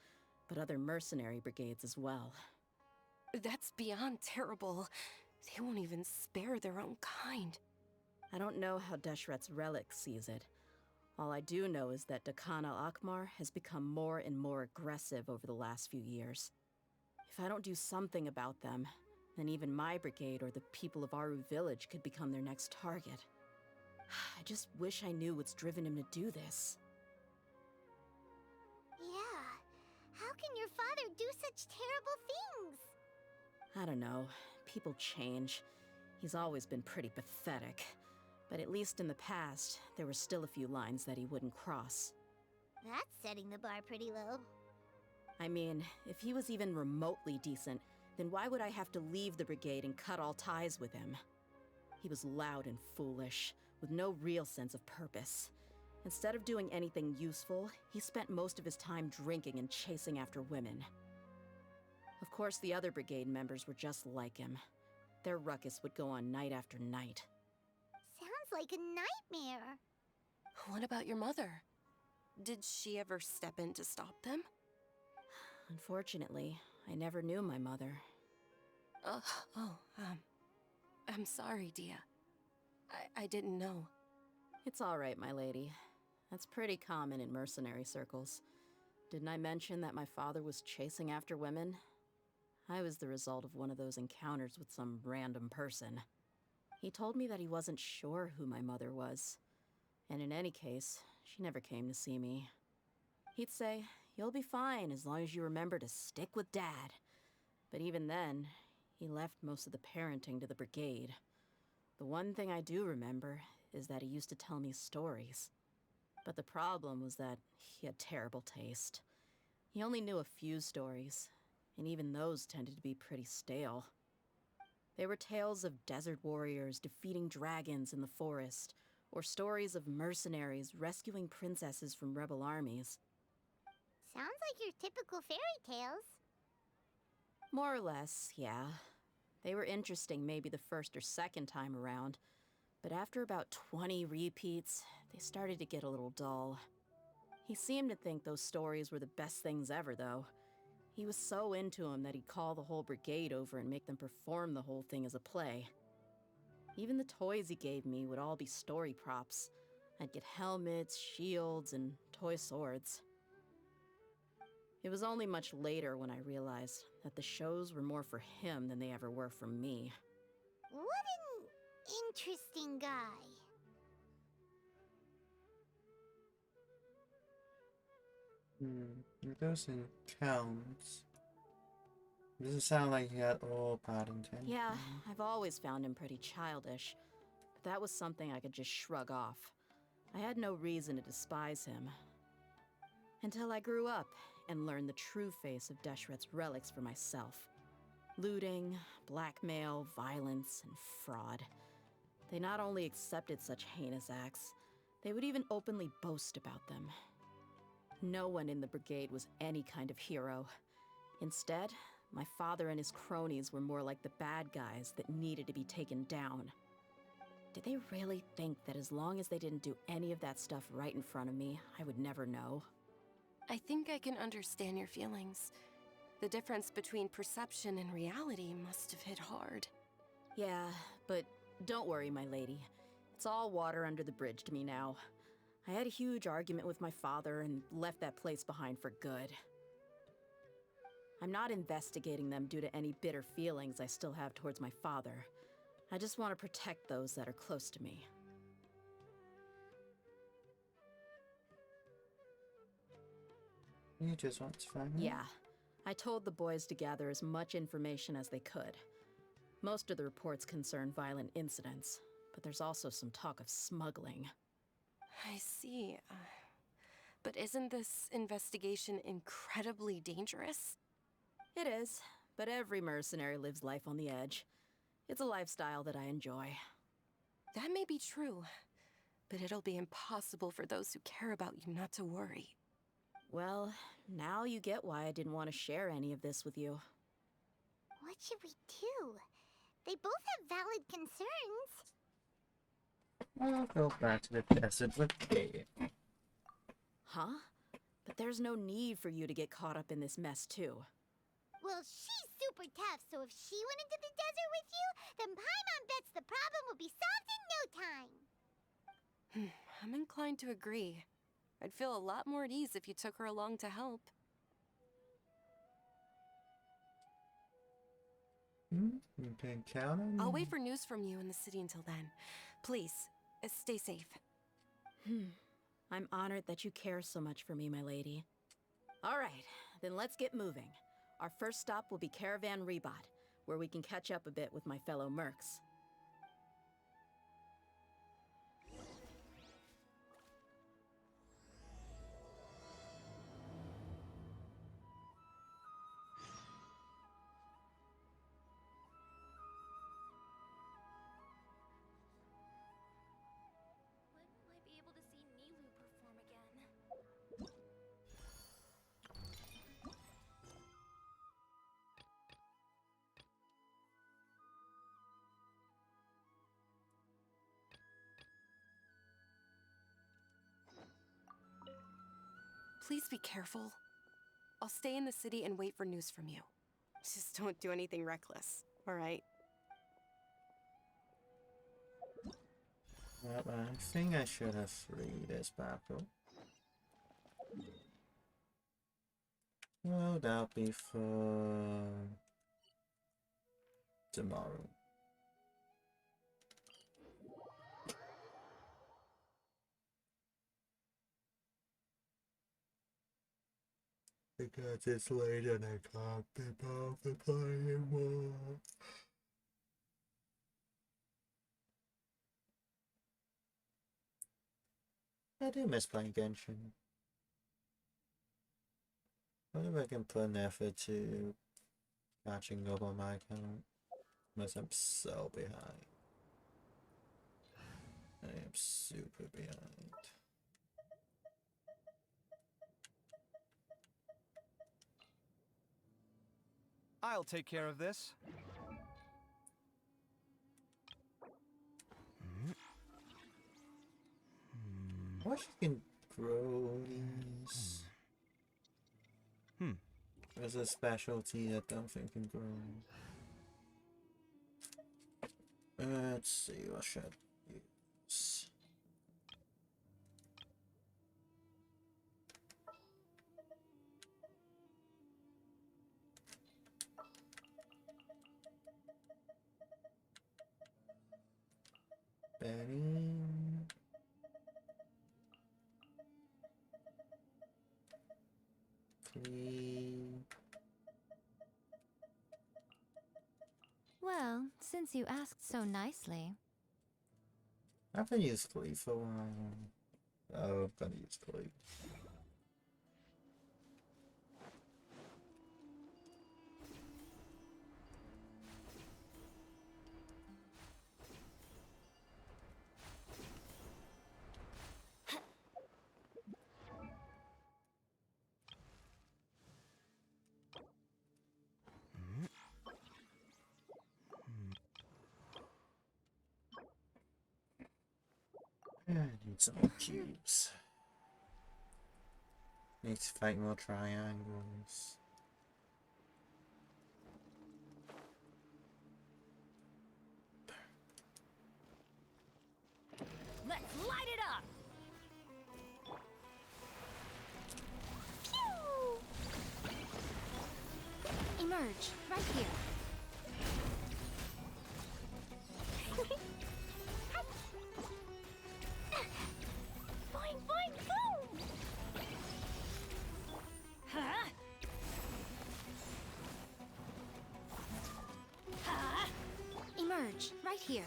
but other mercenary brigades as well. That's beyond terrible. They won't even spare their own kind. I don't know how Deshret's Relic sees it. All I do know is that Dakan al-Akmar has become more and more aggressive over the last few years. If I don't do something about them, then even my brigade or the people of Aru village could become their next target. I just wish I knew what's driven him to do this. Yeah. How can your father do such terrible things? I don't know. People change. He's always been pretty pathetic. But at least in the past, there were still a few lines that he wouldn't cross. That's setting the bar pretty low. I mean, if he was even remotely decent, then why would I have to leave the brigade and cut all ties with him? He was loud and foolish, with no real sense of purpose. Instead of doing anything useful, he spent most of his time drinking and chasing after women. Of course, the other brigade members were just like him. Their ruckus would go on night after night. Sounds like a nightmare. What about your mother? Did she ever step in to stop them? Unfortunately, I never knew my mother. I'm sorry, Dia. I didn't know. It's all right, my lady. That's pretty common in mercenary circles. Didn't I mention that my father was chasing after women? I was the result of one of those encounters with some random person. He told me that he wasn't sure who my mother was. And in any case, she never came to see me. He'd say, "You'll be fine as long as you remember to stick with Dad." But even then, he left most of the parenting to the brigade. The one thing I do remember is that he used to tell me stories. But the problem was that he had terrible taste. He only knew a few stories, and even those tended to be pretty stale. They were tales of desert warriors defeating dragons in the forest, or stories of mercenaries rescuing princesses from rebel armies. Sounds like your typical fairy tales. More or less, yeah. They were interesting maybe the first or second time around, but after about 20 repeats, they started to get a little dull. He seemed to think those stories were the best things ever, though. He was so into them that he'd call the whole brigade over and make them perform the whole thing as a play. Even the toys he gave me would all be story props. I'd get helmets, shields, and toy swords. It was only much later when I realized that the shows were more for him than they ever were for me. What an interesting guy. Those in towns. Doesn't sound like he had all bad intentions. Yeah, I've always found him pretty childish, but that was something I could just shrug off. I had no reason to despise him. Until I grew up and learned the true face of Deshret's relics for myself. Looting, blackmail, violence, and fraud. They not only accepted such heinous acts, they would even openly boast about them. No one in the brigade was any kind of hero. Instead, my father and his cronies were more like the bad guys that needed to be taken down. Did they really think that as long as they didn't do any of that stuff right in front of me, I would never know? I think I can understand your feelings. The difference between perception and reality must have hit hard. Yeah, but don't worry, my lady. It's all water under the bridge to me now. I had a huge argument with my father and left that place behind for good. I'm not investigating them due to any bitter feelings I still have towards my father. I just want to protect those that are close to me. You just want to find Yeah. I told the boys to gather as much information as they could. Most of the reports concern violent incidents, but there's also some talk of smuggling. I see. But isn't this investigation incredibly dangerous? It is, but every mercenary lives life on the edge. It's a lifestyle that I enjoy. That may be true, but it'll be impossible for those who care about you not to worry. Well, now you get why I didn't want to share any of this with you. What should we do? They both have valid concerns. I'll go back to the desert with Dave. Huh? But there's no need for you to get caught up in this mess, too. Well, she's super tough, so if she went into the desert with you, then Paimon bets the problem will be solved in no time. I'm inclined to agree. I'd feel a lot more at ease if you took her along to help. You can count on I'll me. wait for news from you in the city until then. Please, stay safe. I'm honored that you care so much for me, my lady. All right, then let's get moving. Our first stop will be Caravan Rebot, where we can catch up a bit with my fellow mercs. When will I be able to see Nilu perform again? Please be careful. I'll stay in the city and wait for news from you. Just don't do anything reckless, all right? Well, I think I should have freed this battle. Well, that'll be for tomorrow. Because it's late and I can't be bothered playing more. I do miss playing Genshin. I wonder if I can put an effort to catching up on my account. Unless I'm so behind. I am super behind. I'll take care of this. What you can grow these? There's a specialty that I don't think can grow. Let's see, what should I use? Benny. Clee. Well, since you asked so nicely. I haven't used Cleave for a while. Oh, I'm gonna use Cleave. I need some more cubes. Need to fight more triangles. Let's light it up! Pew! Emerge, right here. Boing, boing, boom! Huh? Huh? Emerge, right here.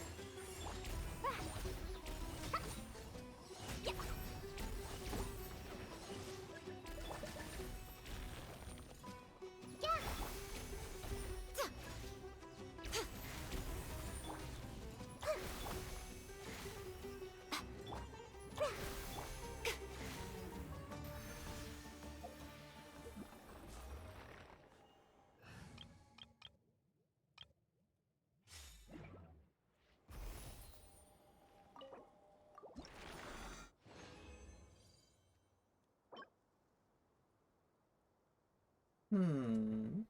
Hmm.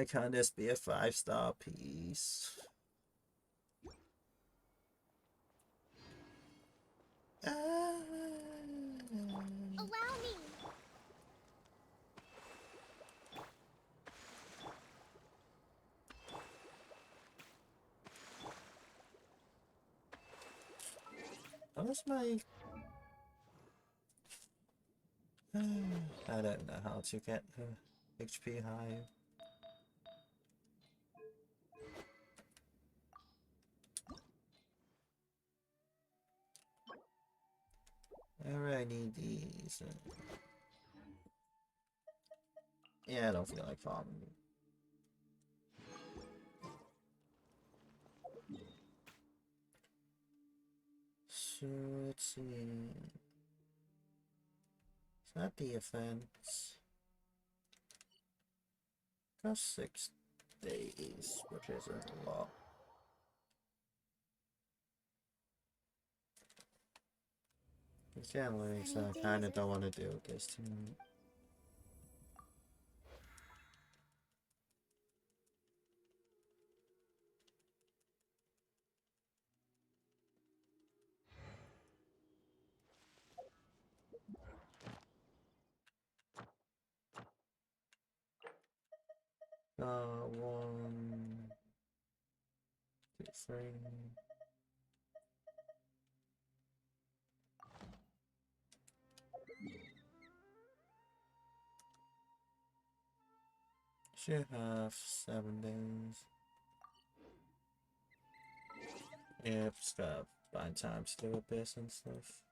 Can't this be a 5-star piece? Allow me. What's my... I don't know how to get HP high. I really need these. Yeah, I don't feel like farming. So let's see. Is that the offense? Got 6 days, which isn't a lot. It's getting late, so I kinda don't want to do this tonight. One, two, three. Should have 7 days. Yep, just gotta find time to do a bit and stuff.